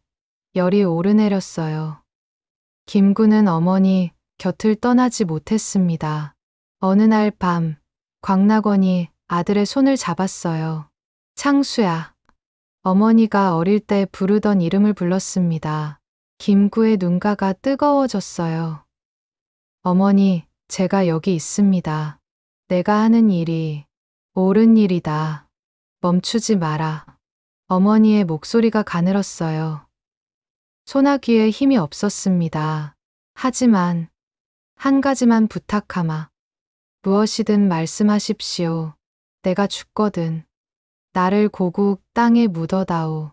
열이 오르내렸어요. 김구는 어머니 곁을 떠나지 못했습니다. 어느 날 밤 광락원이 아들의 손을 잡았어요. 창수야. 어머니가 어릴 때 부르던 이름을 불렀습니다. 김구의 눈가가 뜨거워졌어요. 어머니, 제가 여기 있습니다. 내가 하는 일이 옳은 일이다. 멈추지 마라. 어머니의 목소리가 가늘었어요. 소나귀에 힘이 없었습니다. 하지만 한 가지만 부탁하마. 무엇이든 말씀하십시오. 내가 죽거든. 나를 고국 땅에 묻어다오.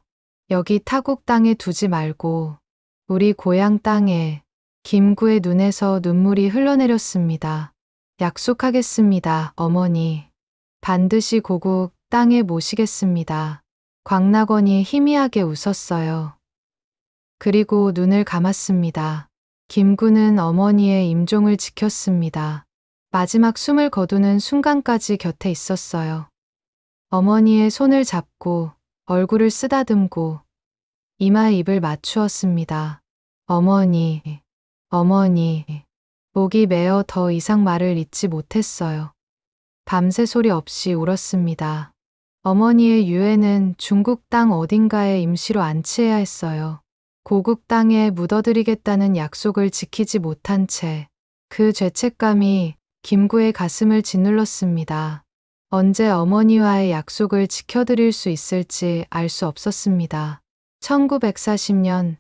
여기 타국 땅에 두지 말고 우리 고향 땅에. 김구의 눈에서 눈물이 흘러내렸습니다. 약속하겠습니다, 어머니. 반드시 고국 땅에 모시겠습니다. 광락원이 희미하게 웃었어요. 그리고 눈을 감았습니다. 김구는 어머니의 임종을 지켰습니다. 마지막 숨을 거두는 순간까지 곁에 있었어요. 어머니의 손을 잡고 얼굴을 쓰다듬고 이마에 입을 맞추었습니다. 어머니, 어머니. 목이 메어 더 이상 말을 잇지 못했어요. 밤새 소리 없이 울었습니다. 어머니의 유해는 중국 땅 어딘가에 임시로 안치해야 했어요. 고국 땅에 묻어드리겠다는 약속을 지키지 못한 채 그 죄책감이 김구의 가슴을 짓눌렀습니다. 언제 어머니와의 약속을 지켜드릴 수 있을지 알 수 없었습니다. 1940년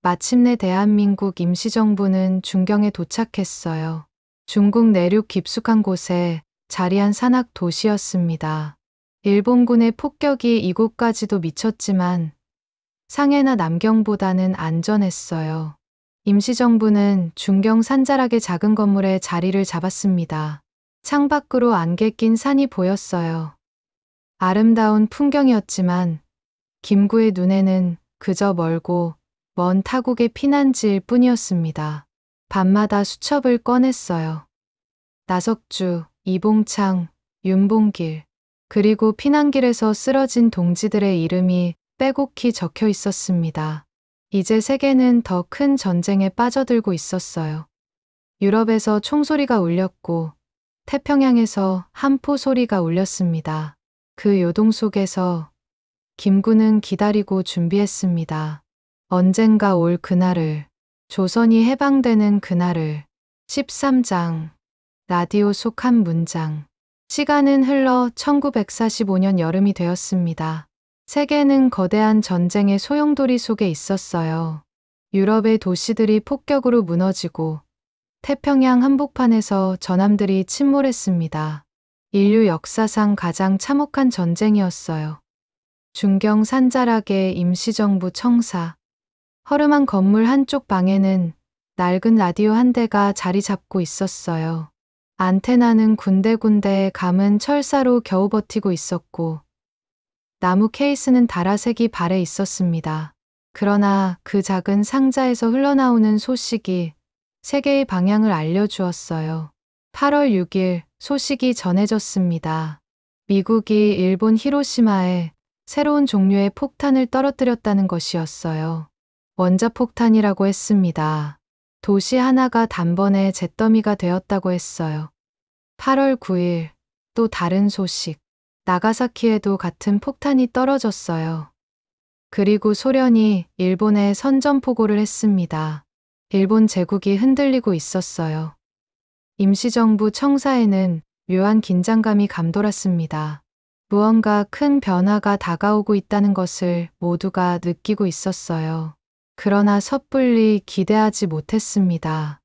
마침내 대한민국 임시정부는 중경에 도착했어요. 중국 내륙 깊숙한 곳에 자리한 산악 도시였습니다. 일본군의 폭격이 이곳까지도 미쳤지만 상해나 남경보다는 안전했어요. 임시정부는 중경 산자락의 작은 건물에 자리를 잡았습니다. 창밖으로 안개 낀 산이 보였어요. 아름다운 풍경이었지만 김구의 눈에는 그저 멀고 먼 타국의 피난지일 뿐이었습니다. 밤마다 수첩을 꺼냈어요. 나석주, 이봉창, 윤봉길, 그리고 피난길에서 쓰러진 동지들의 이름이 빼곡히 적혀 있었습니다. 이제 세계는 더 큰 전쟁에 빠져들고 있었어요. 유럽에서 총소리가 울렸고 태평양에서 함포 소리가 울렸습니다. 그 요동 속에서 김구는 기다리고 준비했습니다. 언젠가 올 그날을, 조선이 해방되는 그날을. 13장, 라디오 속 한 문장. 시간은 흘러 1945년 여름이 되었습니다. 세계는 거대한 전쟁의 소용돌이 속에 있었어요. 유럽의 도시들이 폭격으로 무너지고 태평양 한복판에서 전함들이 침몰했습니다. 인류 역사상 가장 참혹한 전쟁이었어요. 중경 산자락의 임시정부 청사. 허름한 건물 한쪽 방에는 낡은 라디오 한 대가 자리 잡고 있었어요. 안테나는 군데군데 감은 철사로 겨우 버티고 있었고 나무 케이스는 달아색이 발에 있었습니다. 그러나 그 작은 상자에서 흘러나오는 소식이 세계의 방향을 알려주었어요. 8월 6일 소식이 전해졌습니다. 미국이 일본 히로시마에 새로운 종류의 폭탄을 떨어뜨렸다는 것이었어요. 원자폭탄이라고 했습니다. 도시 하나가 단번에 잿더미가 되었다고 했어요. 8월 9일 또 다른 소식. 나가사키에도 같은 폭탄이 떨어졌어요. 그리고 소련이 일본에 선전포고를 했습니다. 일본 제국이 흔들리고 있었어요. 임시정부 청사에는 묘한 긴장감이 감돌았습니다. 무언가 큰 변화가 다가오고 있다는 것을 모두가 느끼고 있었어요. 그러나 섣불리 기대하지 못했습니다.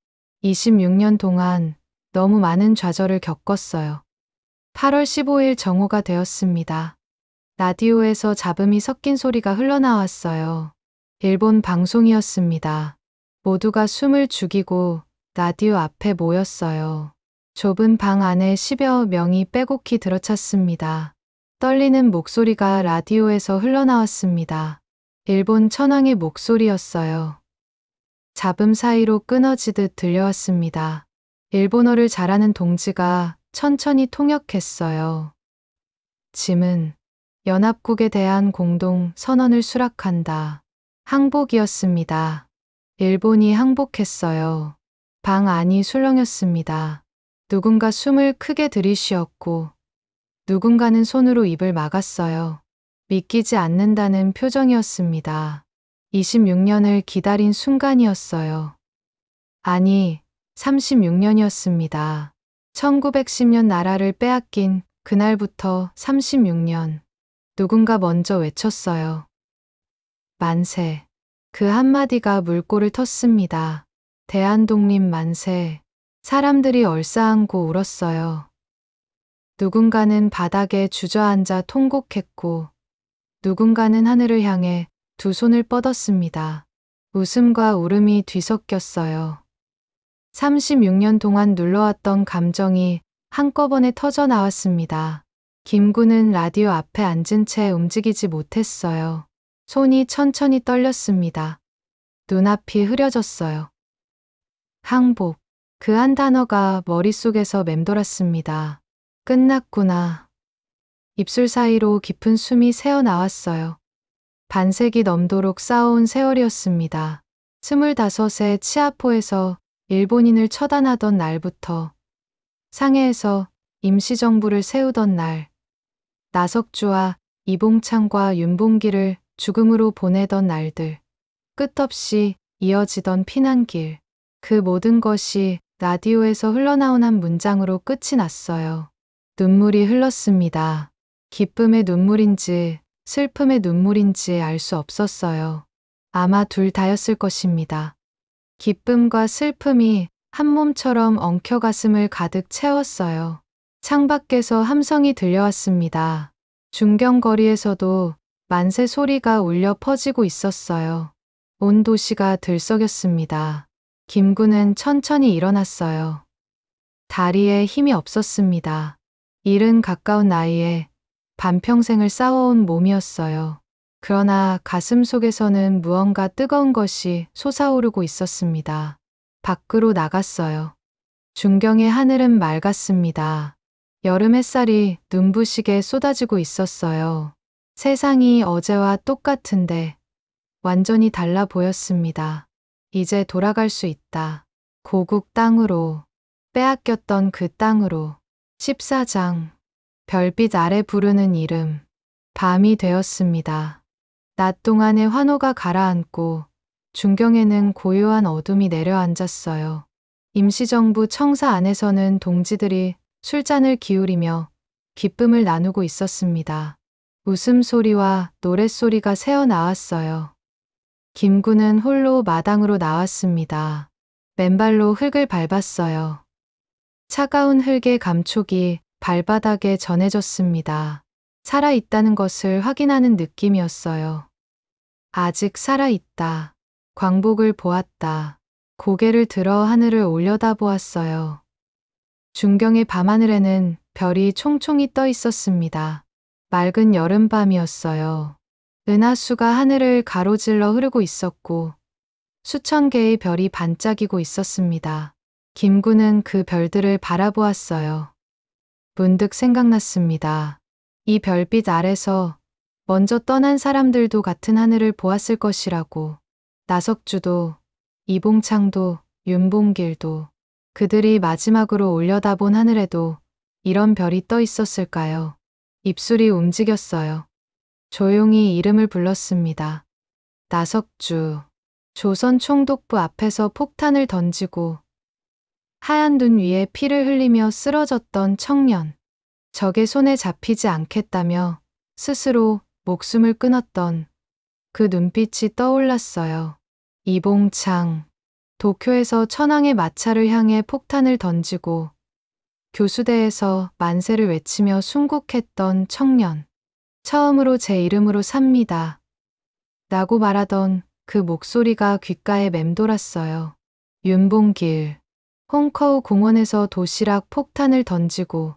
26년 동안 너무 많은 좌절을 겪었어요. 8월 15일 정오가 되었습니다. 라디오에서 잡음이 섞인 소리가 흘러나왔어요. 일본 방송이었습니다. 모두가 숨을 죽이고 라디오 앞에 모였어요. 좁은 방 안에 10여 명이 빼곡히 들어찼습니다. 떨리는 목소리가 라디오에서 흘러나왔습니다. 일본 천황의 목소리였어요. 잡음 사이로 끊어지듯 들려왔습니다. 일본어를 잘하는 동지가 천천히 통역했어요. 짐은 연합국에 대한 공동 선언을 수락한다. 항복이었습니다. 일본이 항복했어요. 방 안이 술렁였습니다. 누군가 숨을 크게 들이쉬었고 누군가는 손으로 입을 막았어요. 믿기지 않는다는 표정이었습니다. 26년을 기다린 순간이었어요. 아니, 36년이었습니다. 1910년 나라를 빼앗긴 그날부터 36년. 누군가 먼저 외쳤어요. 만세. 그 한마디가 물꼬를 텄습니다. 대한독립 만세. 사람들이 얼싸안고 울었어요. 누군가는 바닥에 주저앉아 통곡했고 누군가는 하늘을 향해 두 손을 뻗었습니다. 웃음과 울음이 뒤섞였어요. 36년 동안 눌러왔던 감정이 한꺼번에 터져 나왔습니다. 김구는 라디오 앞에 앉은 채 움직이지 못했어요. 손이 천천히 떨렸습니다. 눈앞이 흐려졌어요. 항복. 그 한 단어가 머릿속에서 맴돌았습니다. 끝났구나. 입술 사이로 깊은 숨이 새어나왔어요. 반세기 넘도록 쌓아온 세월이었습니다. 25세 치아포에서 일본인을 처단하던 날부터 상해에서 임시정부를 세우던 날, 나석주와 이봉창과 윤봉길을 죽음으로 보내던 날들, 끝없이 이어지던 피난길, 그 모든 것이 라디오에서 흘러나온 한 문장으로 끝이 났어요. 눈물이 흘렀습니다. 기쁨의 눈물인지 슬픔의 눈물인지 알 수 없었어요. 아마 둘 다였을 것입니다. 기쁨과 슬픔이 한 몸처럼 엉켜 가슴을 가득 채웠어요. 창밖에서 함성이 들려왔습니다. 중경거리에서도 만세 소리가 울려 퍼지고 있었어요. 온 도시가 들썩였습니다. 김구는 천천히 일어났어요. 다리에 힘이 없었습니다. 일은 가까운 나이에 반평생을 싸워온 몸이었어요. 그러나 가슴 속에서는 무언가 뜨거운 것이 솟아오르고 있었습니다. 밖으로 나갔어요. 중경의 하늘은 맑았습니다. 여름 햇살이 눈부시게 쏟아지고 있었어요. 세상이 어제와 똑같은데 완전히 달라 보였습니다. 이제 돌아갈 수 있다. 고국 땅으로, 빼앗겼던 그 땅으로. 14장. 별빛 아래 부르는 이름. 밤이 되었습니다. 낮 동안의 환호가 가라앉고 중경에는 고요한 어둠이 내려앉았어요. 임시정부 청사 안에서는 동지들이 술잔을 기울이며 기쁨을 나누고 있었습니다. 웃음소리와 노랫소리가 새어나왔어요. 김구는 홀로 마당으로 나왔습니다. 맨발로 흙을 밟았어요. 차가운 흙의 감촉이 발바닥에 전해졌습니다. 살아있다는 것을 확인하는 느낌이었어요. 아직 살아있다. 광복을 보았다. 고개를 들어 하늘을 올려다보았어요. 중경의 밤하늘에는 별이 총총히 떠 있었습니다. 맑은 여름밤이었어요. 은하수가 하늘을 가로질러 흐르고 있었고 수천 개의 별이 반짝이고 있었습니다. 김구는 그 별들을 바라보았어요. 문득 생각났습니다. 이 별빛 아래서 먼저 떠난 사람들도 같은 하늘을 보았을 것이라고. 나석주도, 이봉창도, 윤봉길도, 그들이 마지막으로 올려다본 하늘에도 이런 별이 떠 있었을까요? 입술이 움직였어요. 조용히 이름을 불렀습니다. 나석주. 조선 총독부 앞에서 폭탄을 던지고 하얀 눈 위에 피를 흘리며 쓰러졌던 청년. 적의 손에 잡히지 않겠다며 스스로 목숨을 끊었던 그 눈빛이 떠올랐어요. 이봉창. 도쿄에서 천황의 마차를 향해 폭탄을 던지고 교수대에서 만세를 외치며 순국했던 청년. 처음으로 제 이름으로 삽니다. 라고 말하던 그 목소리가 귓가에 맴돌았어요. 윤봉길. 홍커우 공원에서 도시락 폭탄을 던지고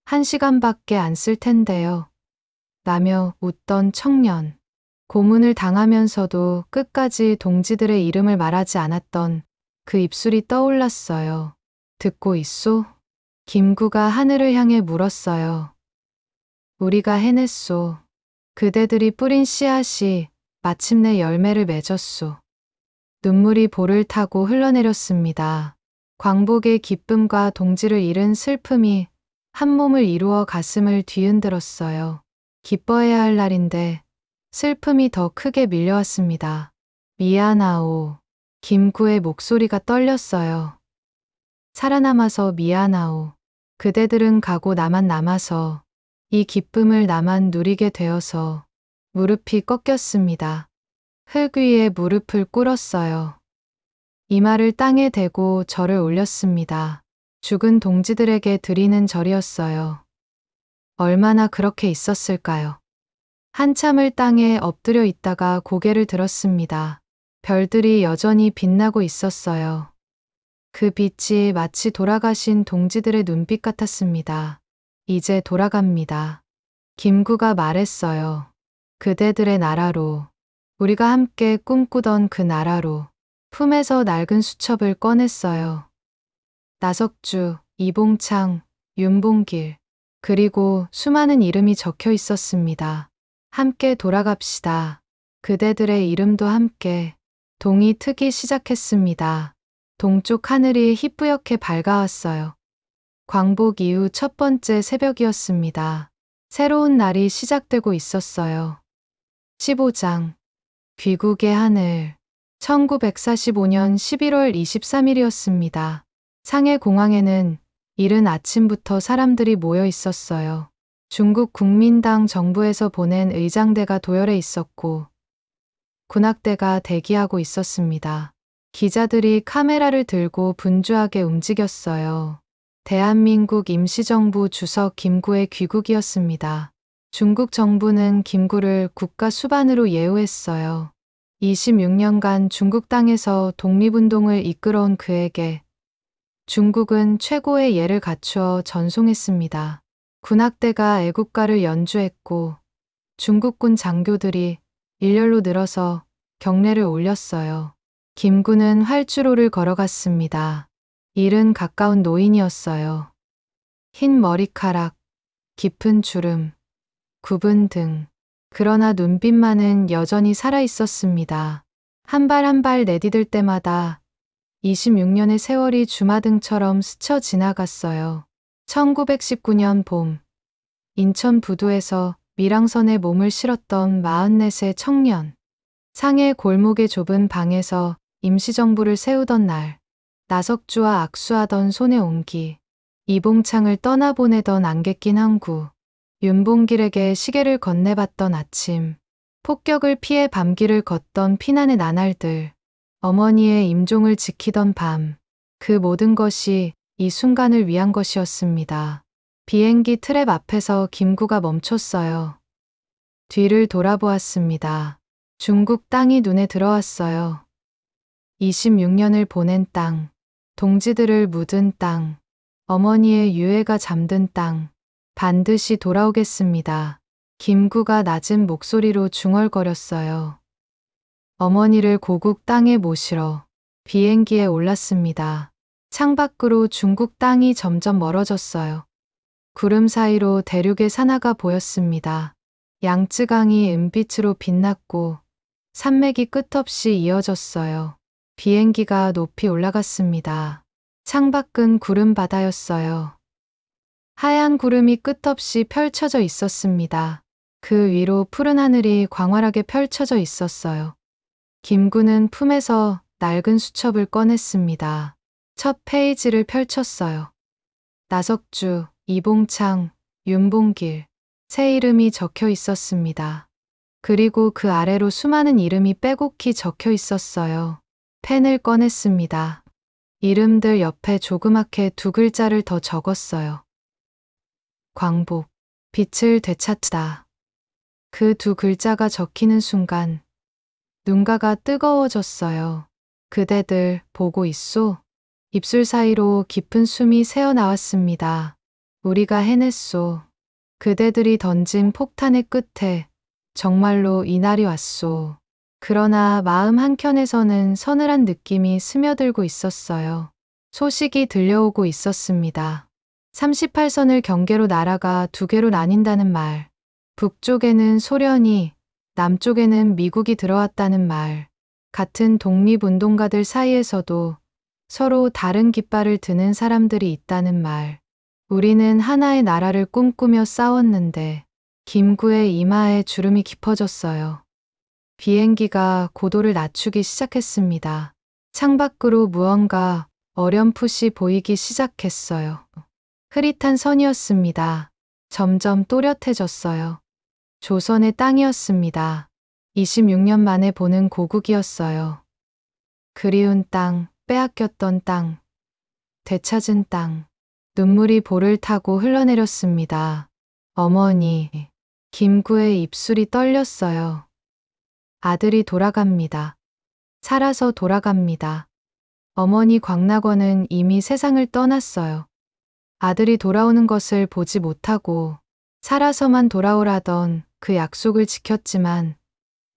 1시간밖에 안 쓸 텐데요. 라며 웃던 청년. 고문을 당하면서도 끝까지 동지들의 이름을 말하지 않았던 그 입술이 떠올랐어요. 듣고 있소? 김구가 하늘을 향해 물었어요. 우리가 해냈소. 그대들이 뿌린 씨앗이 마침내 열매를 맺었소. 눈물이 볼을 타고 흘러내렸습니다. 광복의 기쁨과 동지를 잃은 슬픔이 한 몸을 이루어 가슴을 뒤흔들었어요. 기뻐해야 할 날인데 슬픔이 더 크게 밀려왔습니다. 미안하오. 김구의 목소리가 떨렸어요. 살아남아서 미안하오. 그대들은 가고 나만 남아서 이 기쁨을 나만 누리게 되어서 무릎이 꺾였습니다. 흙 위에 무릎을 꿇었어요. 이마를 땅에 대고 절을 올렸습니다. 죽은 동지들에게 드리는 절이었어요. 얼마나 그렇게 있었을까요? 한참을 땅에 엎드려 있다가 고개를 들었습니다. 별들이 여전히 빛나고 있었어요. 그 빛이 마치 돌아가신 동지들의 눈빛 같았습니다. 이제 돌아갑니다. 김구가 말했어요. 그대들의 나라로, 우리가 함께 꿈꾸던 그 나라로. 품에서 낡은 수첩을 꺼냈어요. 나석주, 이봉창, 윤봉길, 그리고 수많은 이름이 적혀 있었습니다. 함께 돌아갑시다. 그대들의 이름도 함께. 동이 트기 시작했습니다. 동쪽 하늘이 희뿌옇게 밝아왔어요. 광복 이후 첫 번째 새벽이었습니다. 새로운 날이 시작되고 있었어요. 15장 귀국의 하늘. 1945년 11월 23일이었습니다. 상해 공항에는 이른 아침부터 사람들이 모여 있었어요. 중국 국민당 정부에서 보낸 의장대가 도열해 있었고 군악대가 대기하고 있었습니다. 기자들이 카메라를 들고 분주하게 움직였어요. 대한민국 임시정부 주석 김구의 귀국이었습니다. 중국 정부는 김구를 국가 수반으로 예우했어요. 26년간 중국 땅에서 독립운동을 이끌어온 그에게 중국은 최고의 예를 갖추어 전송했습니다. 군악대가 애국가를 연주했고 중국군 장교들이 일렬로 늘어서 경례를 올렸어요. 김구는 활주로를 걸어갔습니다. 일은 가까운 노인이었어요. 흰 머리카락, 깊은 주름, 굽은 등. 그러나 눈빛만은 여전히 살아있었습니다. 한 발 한 발 내디딜 때마다 26년의 세월이 주마등처럼 스쳐 지나갔어요. 1919년 봄, 인천 부두에서 밀항선에 몸을 실었던 44세 청년. 상해 골목의 좁은 방에서 임시정부를 세우던 날, 나석주와 악수하던 손의 온기, 이봉창을 떠나보내던 안개 낀 항구, 윤봉길에게 시계를 건네봤던 아침, 폭격을 피해 밤길을 걷던 피난의 나날들, 어머니의 임종을 지키던 밤, 그 모든 것이 이 순간을 위한 것이었습니다. 비행기 트랩 앞에서 김구가 멈췄어요. 뒤를 돌아보았습니다. 중국 땅이 눈에 들어왔어요. 26년을 보낸 땅, 동지들을 묻은 땅, 어머니의 유해가 잠든 땅, 반드시 돌아오겠습니다. 김구가 낮은 목소리로 중얼거렸어요. 어머니를 고국 땅에 모시러 비행기에 올랐습니다. 창밖으로 중국 땅이 점점 멀어졌어요. 구름 사이로 대륙의 산하가 보였습니다. 양쯔강이 은빛으로 빛났고 산맥이 끝없이 이어졌어요. 비행기가 높이 올라갔습니다. 창밖은 구름 바다였어요. 하얀 구름이 끝없이 펼쳐져 있었습니다. 그 위로 푸른 하늘이 광활하게 펼쳐져 있었어요. 김구는 품에서 낡은 수첩을 꺼냈습니다. 첫 페이지를 펼쳤어요. 나석주, 이봉창, 윤봉길, 세 이름이 적혀 있었습니다. 그리고 그 아래로 수많은 이름이 빼곡히 적혀 있었어요. 펜을 꺼냈습니다. 이름들 옆에 조그맣게 두 글자를 더 적었어요. 광복, 빛을 되찾다. 그 두 글자가 적히는 순간 눈가가 뜨거워졌어요. 그대들 보고 있소? 입술 사이로 깊은 숨이 새어나왔습니다. 우리가 해냈소. 그대들이 던진 폭탄의 끝에 정말로 이날이 왔소. 그러나 마음 한켠에서는 서늘한 느낌이 스며들고 있었어요. 소식이 들려오고 있었습니다. 38선을 경계로 나라가 두 개로 나뉜다는 말. 북쪽에는 소련이, 남쪽에는 미국이 들어왔다는 말. 같은 독립운동가들 사이에서도 서로 다른 깃발을 드는 사람들이 있다는 말. 우리는 하나의 나라를 꿈꾸며 싸웠는데 김구의 이마에 주름이 깊어졌어요. 비행기가 고도를 낮추기 시작했습니다. 창밖으로 무언가 어렴풋이 보이기 시작했어요. 흐릿한 선이었습니다. 점점 또렷해졌어요. 조선의 땅이었습니다. 26년 만에 보는 고국이었어요. 그리운 땅, 빼앗겼던 땅, 되찾은 땅. 눈물이 볼을 타고 흘러내렸습니다. 어머니, 김구의 입술이 떨렸어요. 아들이 돌아갑니다. 살아서 돌아갑니다. 어머니 광락원은 이미 세상을 떠났어요. 아들이 돌아오는 것을 보지 못하고 살아서만 돌아오라던 그 약속을 지켰지만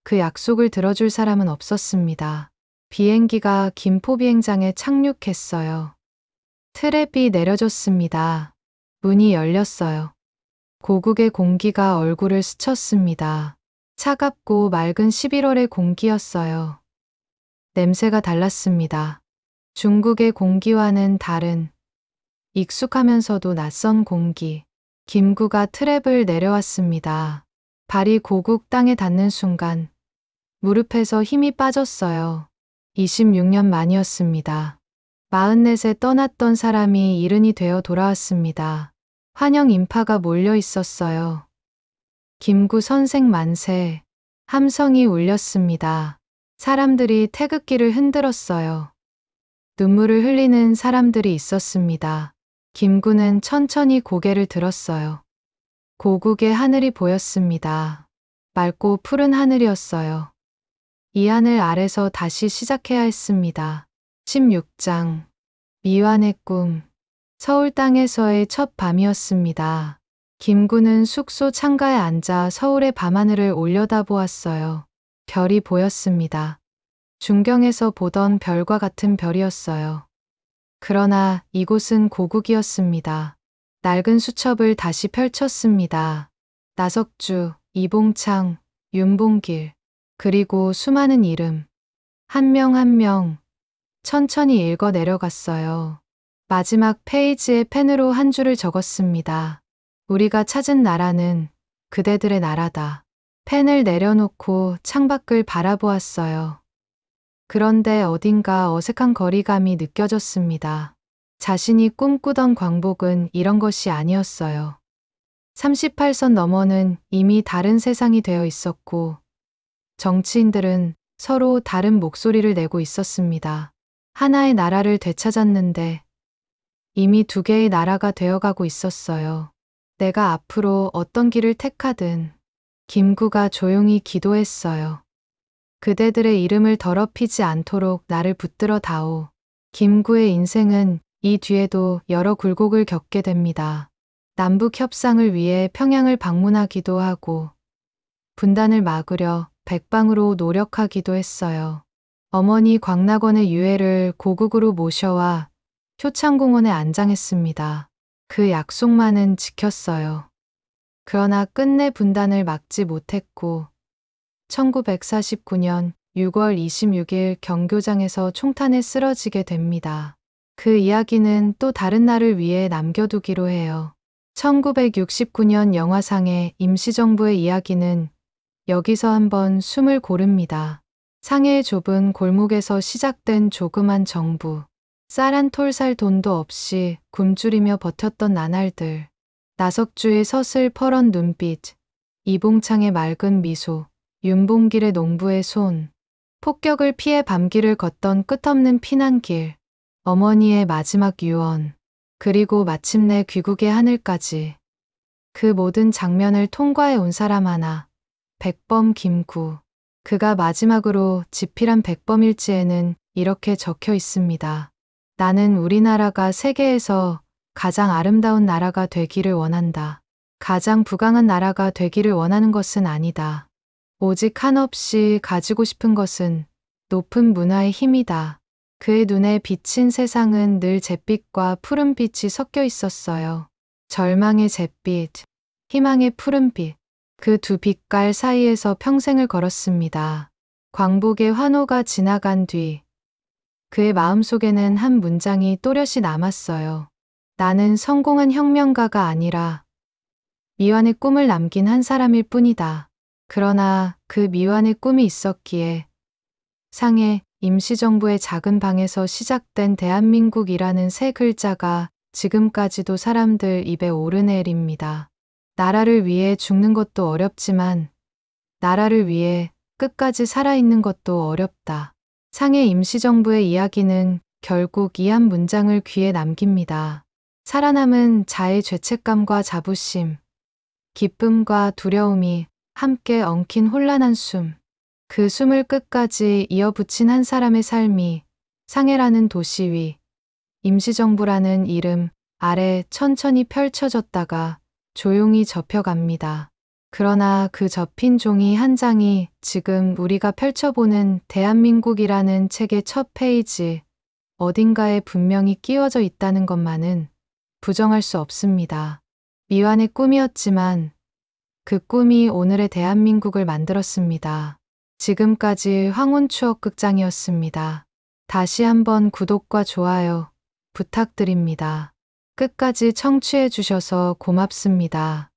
그 약속을 들어줄 사람은 없었습니다. 비행기가 김포비행장에 착륙했어요. 트랩이 내려졌습니다. 문이 열렸어요. 고국의 공기가 얼굴을 스쳤습니다. 차갑고 맑은 11월의 공기였어요. 냄새가 달랐습니다. 중국의 공기와는 다른 익숙하면서도 낯선 공기. 김구가 트랩을 내려왔습니다. 발이 고국 땅에 닿는 순간 무릎에서 힘이 빠졌어요. 26년 만이었습니다. 44에 떠났던 사람이 70이 되어 돌아왔습니다. 환영 인파가 몰려 있었어요. 김구 선생 만세. 함성이 울렸습니다. 사람들이 태극기를 흔들었어요. 눈물을 흘리는 사람들이 있었습니다. 김구는 천천히 고개를 들었어요. 고국의 하늘이 보였습니다. 맑고 푸른 하늘이었어요. 이 하늘 아래서 다시 시작해야 했습니다. 16장 미완의 꿈. 서울 땅에서의 첫 밤이었습니다. 김구는 숙소 창가에 앉아 서울의 밤하늘을 올려다보았어요. 별이 보였습니다. 중경에서 보던 별과 같은 별이었어요. 그러나 이곳은 고국이었습니다. 낡은 수첩을 다시 펼쳤습니다. 나석주, 이봉창, 윤봉길, 그리고 수많은 이름. 한 명 한 명 천천히 읽어 내려갔어요. 마지막 페이지에 펜으로 한 줄을 적었습니다. 우리가 찾은 나라는 그대들의 나라다. 펜을 내려놓고 창밖을 바라보았어요. 그런데 어딘가 어색한 거리감이 느껴졌습니다. 자신이 꿈꾸던 광복은 이런 것이 아니었어요. 38선 너머는 이미 다른 세상이 되어 있었고 정치인들은 서로 다른 목소리를 내고 있었습니다. 하나의 나라를 되찾았는데 이미 두 개의 나라가 되어가고 있었어요. 내가 앞으로 어떤 길을 택하든 김구가 조용히 기도했어요. 그대들의 이름을 더럽히지 않도록 나를 붙들어 다오. 김구의 인생은 이 뒤에도 여러 굴곡을 겪게 됩니다. 남북 협상을 위해 평양을 방문하기도 하고 분단을 막으려 백방으로 노력하기도 했어요. 어머니 광락원의 유해를 고국으로 모셔와 효창공원에 안장했습니다. 그 약속만은 지켰어요. 그러나 끝내 분단을 막지 못했고 1949년 6월 26일 경교장에서 총탄에 쓰러지게 됩니다. 그 이야기는 또 다른 날을 위해 남겨두기로 해요. 1969년 영화상의 임시정부의 이야기는 여기서 한번 숨을 고릅니다. 상해의 좁은 골목에서 시작된 조그만 정부. 쌀 한 톨 살 돈도 없이 굶주리며 버텼던 나날들. 나석주의 서슬퍼런 눈빛, 이봉창의 맑은 미소, 윤봉길의 농부의 손. 폭격을 피해 밤길을 걷던 끝없는 피난길. 어머니의 마지막 유언. 그리고 마침내 귀국의 하늘까지. 그 모든 장면을 통과해 온 사람 하나. 백범 김구. 그가 마지막으로 집필한 백범일지에는 이렇게 적혀 있습니다. 나는 우리나라가 세계에서 가장 아름다운 나라가 되기를 원한다. 가장 부강한 나라가 되기를 원하는 것은 아니다. 오직 한없이 가지고 싶은 것은 높은 문화의 힘이다. 그의 눈에 비친 세상은 늘 잿빛과 푸른빛이 섞여 있었어요. 절망의 잿빛, 희망의 푸른빛. 그 두 빛깔 사이에서 평생을 걸었습니다. 광복의 환호가 지나간 뒤 그의 마음속에는 한 문장이 또렷이 남았어요. 나는 성공한 혁명가가 아니라 미완의 꿈을 남긴 한 사람일 뿐이다. 그러나 그 미완의 꿈이 있었기에 상해 임시정부의 작은 방에서 시작된 대한민국이라는 세 글자가 지금까지도 사람들 입에 오르내립니다. 나라를 위해 죽는 것도 어렵지만 나라를 위해 끝까지 살아있는 것도 어렵다. 상해 임시정부의 이야기는 결국 이 한 문장을 귀에 남깁니다. 살아남은 자의 죄책감과 자부심, 기쁨과 두려움이 함께 엉킨 혼란한 숨. 그 숨을 끝까지 이어붙인 한 사람의 삶이 상해라는 도시 위, 임시정부라는 이름 아래 천천히 펼쳐졌다가 조용히 접혀갑니다. 그러나 그 접힌 종이 한 장이 지금 우리가 펼쳐보는 대한민국이라는 책의 첫 페이지 어딘가에 분명히 끼워져 있다는 것만은 부정할 수 없습니다. 미완의 꿈이었지만 그 꿈이 오늘의 대한민국을 만들었습니다. 지금까지 황혼추억극장이었습니다. 다시 한번 구독과 좋아요 부탁드립니다. 끝까지 청취해 주셔서 고맙습니다.